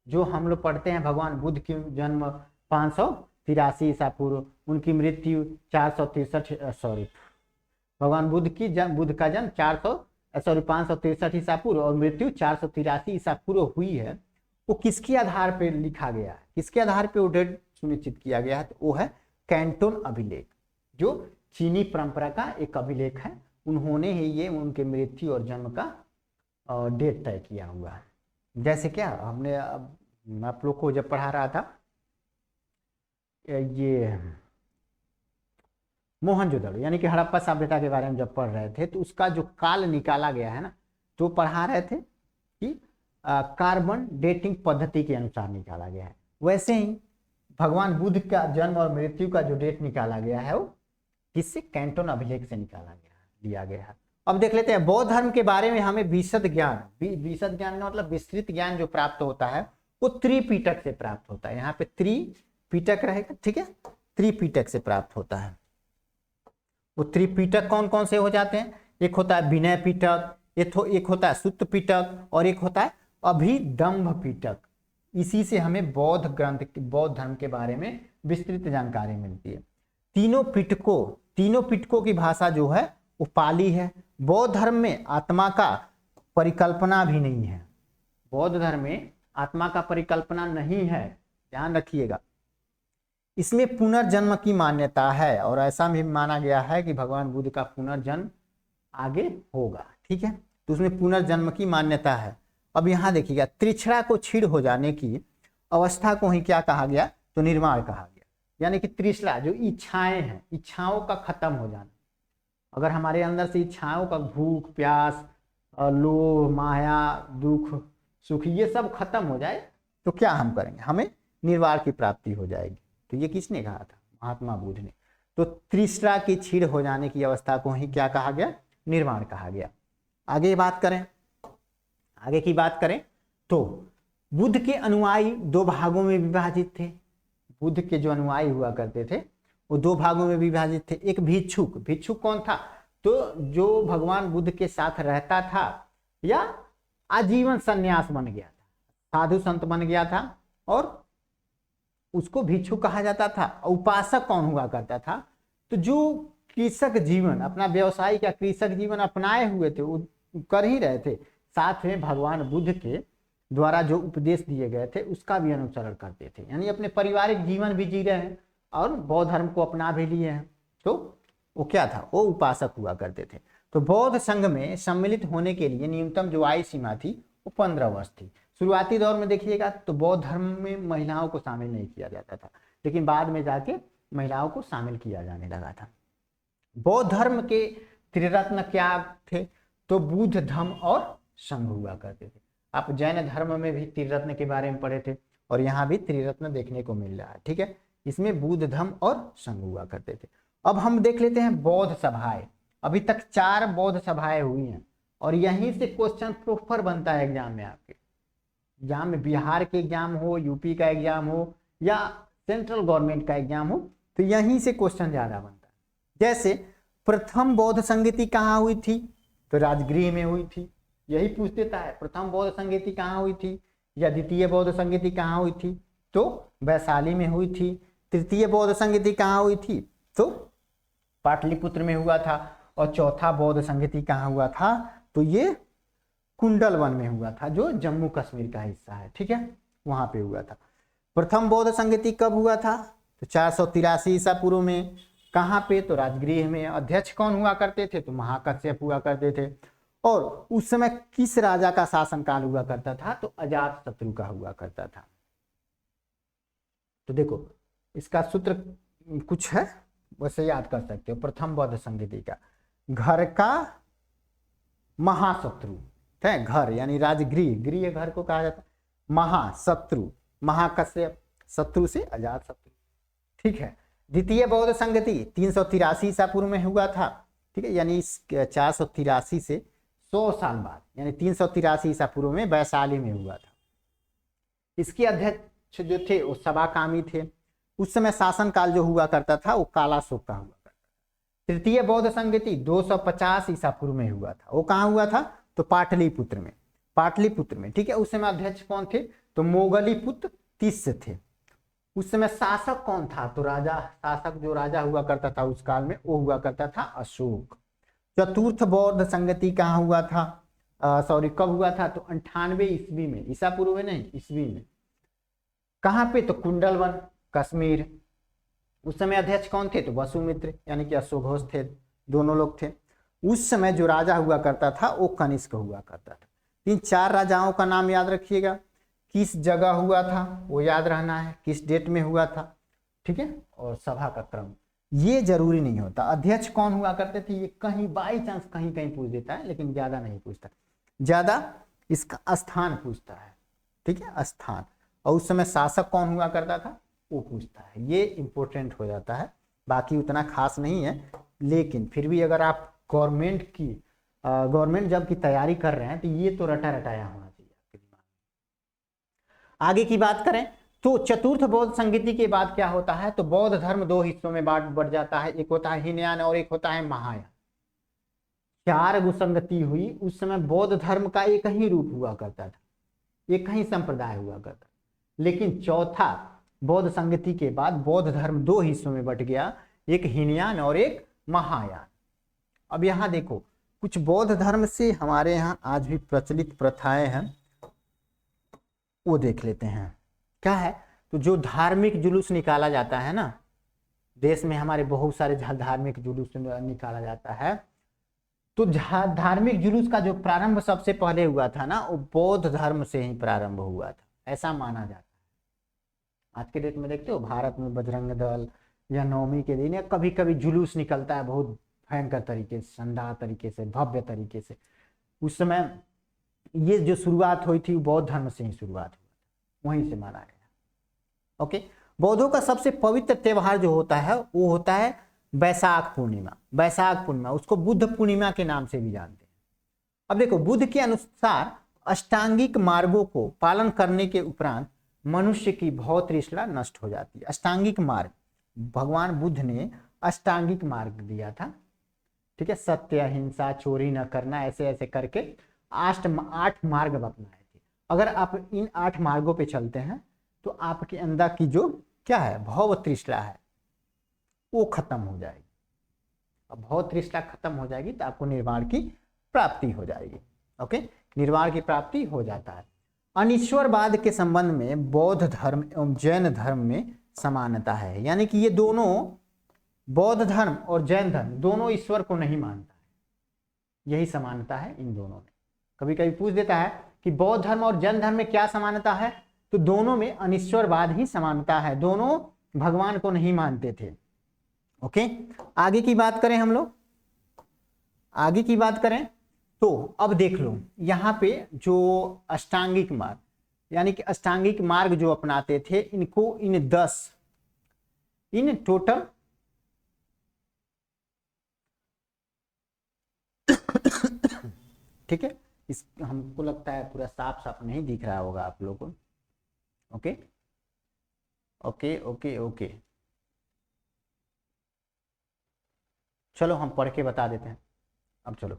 जो हम लोग पढ़ते हैं भगवान बुद्ध की जन्म 583 ईसा पूर्व, उनकी मृत्यु 463 भगवान बुद्ध का जन्म 563 ईसा पूर्व और मृत्यु 483 ईसा पूर्व हुई है। वो किसके आधार पर लिखा गया है, किसके आधार पर वो डेट सुनिश्चित किया गया है? तो वो है कैंटोन अभिलेख, जो चीनी परंपरा का एक अभिलेख है। उन्होंने ही ये उनके मृत्यु और जन्म का डेट तय किया हुआ है। जैसे क्या हमने आप लोग को जब पढ़ा रहा था ये मोहनजोदड़ो यानी कि हड़प्पा सभ्यता के बारे में जब पढ़ रहे थे, तो उसका जो काल निकाला गया है ना, तो पढ़ा रहे थे कि कार्बन डेटिंग पद्धति के अनुसार निकाला गया है। वैसे ही भगवान बुद्ध का जन्म और मृत्यु का जो डेट निकाला गया है वो किससे? कैंटोन अभिलेख से निकाला गया है, लिया गया है। अब देख लेते हैं बौद्ध धर्म के बारे में हमें विशद ज्ञान का मतलब विस्तृत ज्ञान जो प्राप्त होता है वो त्रिपिटक से प्राप्त होता है। यहाँ पे त्रिपिटक रहेगा, ठीक है, त्रिपिटक से प्राप्त होता है। वो त्रिपिटक कौन कौन से हो जाते हैं? एक होता है विनय पिटक, एक होता है सुत्त पिटक और एक होता है अभिदम्भ पिटक। इसी से हमें बौद्ध धर्म के बारे में विस्तृत जानकारी मिलती है। तीनों पिटकों की भाषा जो है वो पाली है। बौद्ध धर्म में आत्मा का परिकल्पना भी नहीं है, बौद्ध धर्म में आत्मा का परिकल्पना नहीं है, ध्यान रखिएगा। इसमें पुनर्जन्म की मान्यता है और ऐसा भी माना गया है कि भगवान बुद्ध का पुनर्जन्म आगे होगा, ठीक है, तो उसमें पुनर्जन्म की मान्यता है। अब यहाँ देखिएगा, त्रिछड़ा को क्षीण हो जाने की अवस्था को ही क्या कहा गया? तो निर्माण कहा गया। यानी कि त्रिछड़ा जो इच्छाएं हैं, इच्छाओं का खत्म हो जाना। अगर हमारे अंदर से इच्छाओं का भूख प्यास लोभ माया दुख सुख ये सब खत्म हो जाए तो क्या हम करेंगे? हमें निर्वाण की प्राप्ति हो जाएगी। तो ये किसने कहा था? महात्मा बुद्ध ने। तो त्रिछड़ा की क्षीण हो जाने की अवस्था को ही क्या कहा गया? निर्वाण कहा गया। आगे की बात करें तो बुद्ध के अनुयायी दो भागों में विभाजित थे। बुद्ध के जो अनुयायी हुआ करते थे वो दो भागों में विभाजित थे। एक भिक्षुक कौन था? तो जो भगवान बुद्ध के साथ रहता था या आजीवन सन्यास बन गया था, साधु संत बन गया था और उसको भिक्षुक कहा जाता था। उपासक कौन हुआ करता था? तो जो कृषक जीवन, अपना व्यवसायिक या कृषक जीवन अपनाए हुए थे, वो कर ही रहे थे, साथ में भगवान बुद्ध के द्वारा जो उपदेश दिए गए थे उसका भी अनुसरण करते थे। यानी अपने पारिवारिक जीवन भी जी रहे हैं और बौद्ध धर्म को अपना भी लिए हैं। तो वो क्या था? वो उपासक हुआ करते थे। तो बौद्ध संघ में सम्मिलित होने के लिए न्यूनतम जो आयु सीमा थी वो 15 वर्ष थी। शुरुआती दौर में देखिएगा तो बौद्ध धर्म में महिलाओं को शामिल नहीं किया जाता था, लेकिन बाद में जाके महिलाओं को शामिल किया जाने लगा था। बौद्ध धर्म के त्रिरत्न क्या थे? तो बुद्ध धम्म और संघ हुआ करते थे। आप जैन धर्म में भी त्रिरत्न के बारे में पढ़े थे और यहाँ भी त्रिरत्न देखने को मिल रहा है, ठीक है। इसमें बुद्ध धम्म और संघ हुआ करते थे। अब हम देख लेते हैं बौद्ध सभाएं। अभी तक 4 बौद्ध सभाएं हुई हैं और यहीं से क्वेश्चन प्रोपर बनता है एग्जाम में। आपके एग्जाम में बिहार के एग्जाम हो, यूपी का एग्जाम हो या सेंट्रल गवर्नमेंट का एग्जाम हो, तो यहीं से क्वेश्चन ज्यादा बनता है। जैसे प्रथम बौद्ध संगति कहाँ हुई थी? तो राजगृह में हुई थी। यही पूछ देता है, प्रथम बौद्ध संगति कहाँ हुई थी या द्वितीय बौद्ध संगति कहाँ हुई थी? तो वैशाली में हुई थी। तृतीय बौद्ध संगति कहाँ हुई थी? तो पाटलिपुत्र में हुआ था। और चौथा बौद्ध संगति कहाँ हुआ था? तो ये कुंडलवन में हुआ था, जो जम्मू कश्मीर का हिस्सा है, ठीक है, वहां पे हुआ था। प्रथम बौद्ध संगति कब हुआ था? तो 483 ईसा पूर्व में। कहाँ पे? तो राजगृह में। अध्यक्ष कौन हुआ करते थे? तो महाकश्यप हुआ करते थे। और उस समय किस राजा का शासनकाल हुआ करता था? तो अजातशत्रु का हुआ करता था। तो देखो इसका सूत्र कुछ है, वैसे याद कर सकते हो। प्रथम बौद्ध संगति का घर का महाशत्रु है, घर यानी राजगृह, गृह घर को कहा जाता है। महाशत्रु, महाकश्यप, शत्रु से अजातशत्रु, ठीक है। द्वितीय बौद्ध संगति 383 ईसा पूर्व में हुआ था, ठीक है, यानी 483 से 100 साल बाद, यानी 383 ईसा पूर्व में वैशाली में हुआ था। इसके अध्यक्ष जो थे वो सबाकामी थे। उस समय शासन काल जो हुआ करता था वो काला शोक का हुआ तृतीय बौद्ध संगति 250 ईसा पूर्व में हुआ था। वो कहाँ हुआ था? तो पाटलिपुत्र में, पाटलिपुत्र में। ठीक है, उस समय अध्यक्ष कौन थे? तो मोगलीपुत्र तीस थे। उस समय शासक कौन था? तो राजा, शासक जो राजा हुआ करता था उस काल में, वो हुआ करता था अशोक। चतुर्थ बौद्ध संगति कहाँ हुआ था? सॉरी, कब हुआ था? तो 98 ईस्वी में, ईसा पूर्व में नहीं, ईस्वी में। कहाँ पे? तो कुंडलवन, कश्मीर। उस समय अध्यक्ष कौन थे? तो वसुमित्र यानी कि अश्वघोष थे, दोनों लोग थे। उस समय जो राजा हुआ करता था वो कनिष्क हुआ करता था। इन चार राजाओं का नाम याद रखिएगा, किस जगह हुआ था वो याद रहना है, किस डेट में हुआ था। ठीक है, और सभा का क्रम ये जरूरी नहीं होता। अध्यक्ष कौन हुआ करते थे ये कहीं बाई चांस कहीं कहीं पूछ देता है, लेकिन ज्यादा नहीं पूछता, ज्यादा इसका स्थान पूछता है। ठीक है, स्थान। और उस समय शासक कौन हुआ करता था वो पूछता है, ये इंपॉर्टेंट हो जाता है। बाकी उतना खास नहीं है, लेकिन फिर भी अगर आप गवर्नमेंट जॉब की तैयारी कर रहे हैं तो ये तो रटा रटाया होना चाहिए आपके दिमाग में। आगे की बात करें तो चतुर्थ बौद्ध संगति के बाद क्या होता है? तो बौद्ध धर्म दो हिस्सों में बढ़ जाता है, एक होता है हीनयान और एक होता है महायान। चार संगति हुई। उस समय बौद्ध धर्म का एक ही रूप हुआ करता था, एक ही संप्रदाय हुआ करता, लेकिन चौथा बौद्ध संगति के बाद बौद्ध धर्म दो हिस्सों में बट गया, एक हीनयान और एक महायान। अब यहाँ देखो, कुछ बौद्ध धर्म से हमारे यहाँ आज भी प्रचलित प्रथाएं हैं, वो देख लेते हैं। क्या है? तो जो धार्मिक जुलूस निकाला जाता है ना, देश में हमारे बहुत सारे धार्मिक जुलूस निकाला जाता है, तो धार्मिक जुलूस का जो प्रारंभ सबसे पहले हुआ था ना, वो बौद्ध धर्म से ही प्रारंभ हुआ था, ऐसा माना जाता है। आज के डेट में देखते हो भारत में बजरंग दल या नवमी के दिन या कभी कभी जुलूस निकलता है बहुत भयंकर तरीके से, शानदार तरीके से, भव्य तरीके से। उस समय ये जो शुरुआत हुई थी बौद्ध धर्म से ही शुरुआत हुई, वहीं से माना गया। ओके, बौद्धों का सबसे पवित्र त्योहार जो होता है वो होता है बैसाख पूर्णिमा। बैसाख पूर्णिमा, उसको बुद्ध पूर्णिमा के नाम से भी जानते हैं। अब देखो, बुद्ध के अनुसार अष्टांगिक मार्गों को पालन करने के उपरांत मनुष्य की भौतिक तृष्णा नष्ट हो जाती है। अष्टांगिक मार्ग, भगवान बुद्ध ने अष्टांगिक मार्ग दिया था। ठीक है, सत्य, अहिंसा, चोरी न करना, ऐसे ऐसे करके 8 मार्ग अपनाए थे। अगर आप इन 8 मार्गों पे चलते हैं तो आपके अंदर की जो क्या है भव तृष्णा है वो खत्म हो जाएगी। अब भव तृष्णा खत्म हो जाएगी तो आपको निर्वाण की प्राप्ति हो जाएगी। ओके, निर्वाण की प्राप्ति हो जाता है। अनिश्वरवाद के संबंध में बौद्ध धर्म एवं जैन धर्म में समानता है, यानी कि ये दोनों, बौद्ध धर्म और जैन धर्म दोनों ईश्वर को नहीं मानता है, यही समानता है इन दोनों में। कभी कभी पूछ देता है कि बौद्ध धर्म और जैन धर्म में क्या समानता है, तो दोनों में अनिश्वरवाद ही समानता है, दोनों भगवान को नहीं मानते थे। ओके, आगे की बात करें हम लोग, आगे की बात करें तो अब देख लो यहाँ पे जो अष्टांगिक मार्ग, यानी कि अष्टांगिक मार्ग जो अपनाते थे, इनको इन टोटल ठीक है, इस हमको लगता है पूरा साफ साफ नहीं दिख रहा होगा आप लोगों को। ओके ओके ओके ओके, चलो हम पढ़ के बता देते हैं। अब चलो,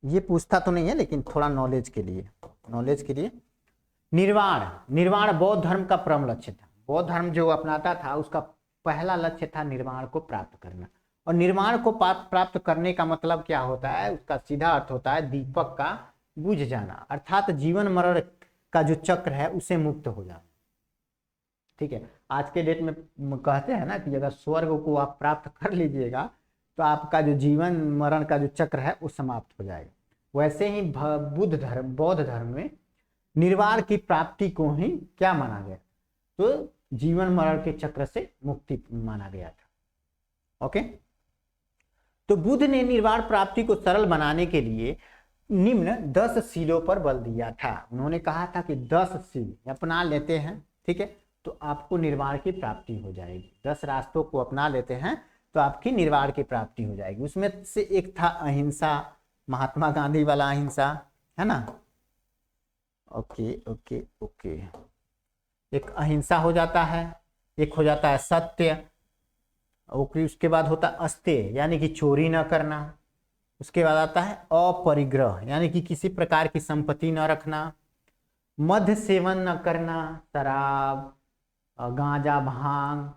ये पूछता तो नहीं है लेकिन थोड़ा नॉलेज के लिए निर्वाण बौद्ध धर्म का परम लक्ष्य था। बौद्ध धर्म जो अपनाता था उसका पहला लक्ष्य था निर्वाण को प्राप्त करना। और निर्वाण को प्राप्त करने का मतलब क्या होता है, उसका सीधा अर्थ होता है दीपक का बुझ जाना, अर्थात जीवन मरण का जो चक्र है उसे मुक्त हो जाना। ठीक है, आज के डेट में कहते हैं ना कि अगर स्वर्ग को आप प्राप्त कर लीजिएगा तो आपका जो जीवन मरण का जो चक्र है वो समाप्त हो जाएगा। वैसे ही बौद्ध धर्म में निर्वाण की प्राप्ति को ही क्या माना गया, तो जीवन मरण के चक्र से मुक्ति माना गया था। ओके, तो बुद्ध ने निर्वाण प्राप्ति को सरल बनाने के लिए निम्न 10 शीलों पर बल दिया था। उन्होंने कहा था कि 10 शील अपना लेते हैं, ठीक है, तो आपको निर्वाण की प्राप्ति हो जाएगी। 10 रास्तों को अपना लेते हैं तो आपकी निर्वाण की प्राप्ति हो जाएगी। उसमें से एक था अहिंसा, महात्मा गांधी वाला अहिंसा, है ना। ओके ओके ओके, एक अहिंसा हो जाता है, एक हो जाता है सत्य, उसके बाद होता है अस्ते यानी कि चोरी न करना। उसके बाद आता है अपरिग्रह यानी कि किसी प्रकार की संपत्ति न रखना। मद्य सेवन न करना, शराब, गांजा, भांग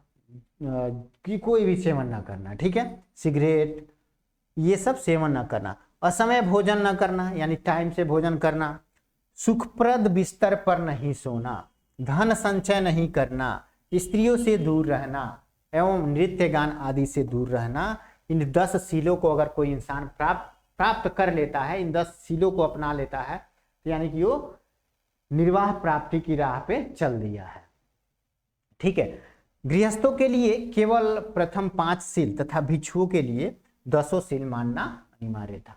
की कोई भी सेवन न करना, ठीक है, सिगरेट, ये सब सेवन न करना। असमय भोजन न करना यानी टाइम से भोजन करना। सुखप्रद बिस्तर पर नहीं सोना, धन संचय नहीं करना, स्त्रियों से दूर रहना एवं नृत्य गान आदि से दूर रहना। इन 10 शीलों को अगर कोई इंसान प्राप्त कर लेता है, इन 10 शीलों को अपना लेता है, तो यानी कि वो निर्वाह प्राप्ति की राह पे चल दिया है, ठीक है। गृहस्थों के लिए केवल प्रथम 5 शील तथा भिक्षुओं के लिए 10 शील मानना अनिवार्य था,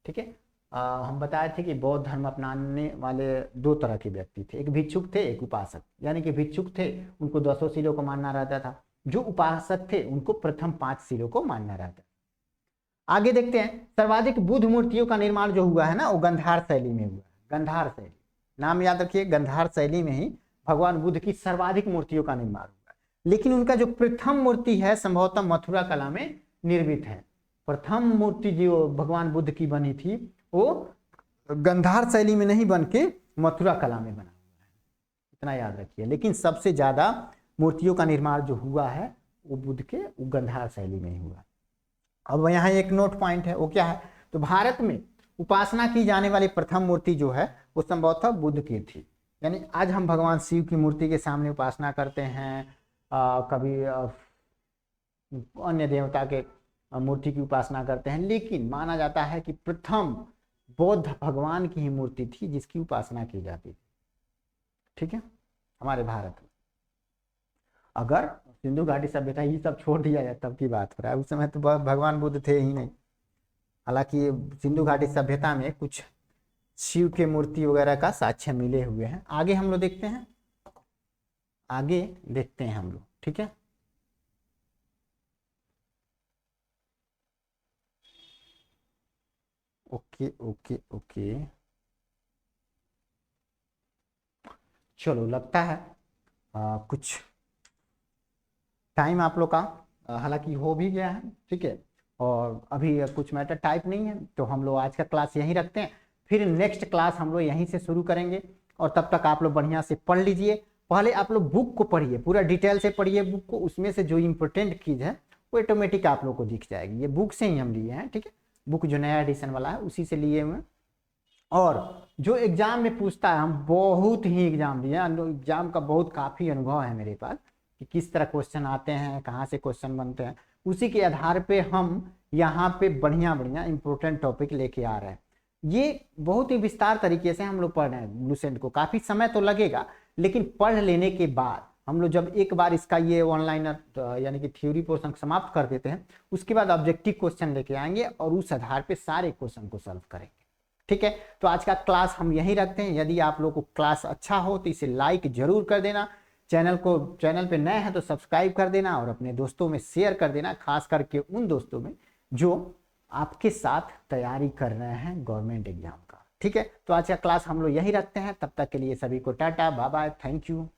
ठीक है। हम बताए थे कि बौद्ध धर्म अपनाने वाले 2 तरह के व्यक्ति थे, एक भिक्षुक थे, एक उपासक। यानी कि भिक्षुक थे उनको 10 शीलों को मानना रहता था, जो उपासक थे उनको प्रथम 5 शीलों को मानना रहता था। आगे देखते हैं, सर्वाधिक बुद्ध मूर्तियों का निर्माण जो हुआ है ना, वो गंधार शैली में हुआ। गंधार शैली, नाम याद रखिए, गंधार शैली में ही भगवान बुद्ध की सर्वाधिक मूर्तियों का निर्माण हुआ। लेकिन उनका जो प्रथम मूर्ति है संभवतः मथुरा कला में निर्मित है। प्रथम मूर्ति जो भगवान बुद्ध की बनी थी वो गंधार शैली में नहीं बन के मथुरा कला में बना हुआ है, इतना याद रखिए। लेकिन सबसे ज्यादा मूर्तियों का निर्माण जो हुआ है वो बुद्ध के गंधार शैली में ही हुआ। अब यहाँ एक नोट पॉइंट है, वो क्या है, तो भारत में उपासना की जाने वाली प्रथम मूर्ति जो है वो संभवतः बुद्ध की थी। यानी आज हम भगवान शिव की मूर्ति के सामने उपासना करते हैं, कभी अन्य देवता के मूर्ति की उपासना करते हैं, लेकिन माना जाता है कि प्रथम बौद्ध भगवान की ही मूर्ति थी जिसकी उपासना की जाती थी, ठीक है, हमारे भारत में। अगर सिंधु घाटी सभ्यता ये सब छोड़ दिया जाए तब की बात हो रहा है, उस समय तो भगवान बुद्ध थे ही नहीं। हालांकि सिंधु घाटी सभ्यता में कुछ शिव के मूर्ति वगैरह का साक्ष्य मिले हुए हैं। आगे हम लोग देखते हैं, आगे देखते हैं हम लोग, ठीक है। ओके ओके ओके, चलो लगता है कुछ टाइम आप लोग का हालांकि हो भी गया है, ठीक है, और अभी कुछ मैटर टाइप नहीं है, तो हम लोग आज का क्लास यहीं रखते हैं। फिर नेक्स्ट क्लास हम लोग यहीं से शुरू करेंगे, और तब तक आप लोग बढ़िया से पढ़ लीजिए। पहले आप लोग बुक को पढ़िए, पूरा डिटेल से पढ़िए बुक को, उसमें से जो इम्पोर्टेंट चीज़ है वो ऑटोमेटिक आप लोग को दिख जाएगी। ये बुक से ही हम लिए हैं, ठीक है, बुक जो नया एडिशन वाला है उसी से लिए हुए। और जो एग्जाम में पूछता है, हम बहुत ही एग्जाम दिए, एग्जाम का बहुत काफ़ी अनुभव है मेरे पास कि किस तरह क्वेश्चन आते हैं, कहाँ से क्वेश्चन बनते हैं, उसी के आधार पे हम यहाँ पे बढ़िया बढ़िया इंपॉर्टेंट टॉपिक लेके आ रहे हैं। ये बहुत ही विस्तार तरीके से हम लोग पढ़ रहे हैं लुसेंट को, काफ़ी समय तो लगेगा, लेकिन पढ़ लेने के बाद हम लोग जब एक बार इसका ये ऑनलाइन यानी कि थ्योरी पोर्शन समाप्त कर देते हैं, उसके बाद ऑब्जेक्टिव क्वेश्चन लेके आएंगे और उस आधार पे सारे क्वेश्चन को सॉल्व करेंगे, ठीक है। तो आज का क्लास हम यहीं रखते हैं। यदि आप लोग को क्लास अच्छा हो तो इसे लाइक जरूर कर देना, चैनल पे नए हैं तो सब्सक्राइब कर देना और अपने दोस्तों में शेयर कर देना, खास करके उन दोस्तों में जो आपके साथ तैयारी कर रहे हैं गवर्नमेंट एग्जाम का, ठीक है। तो आज का क्लास हम लोग यहीं रखते हैं, तब तक के लिए सभी को tata bye bye, thank you.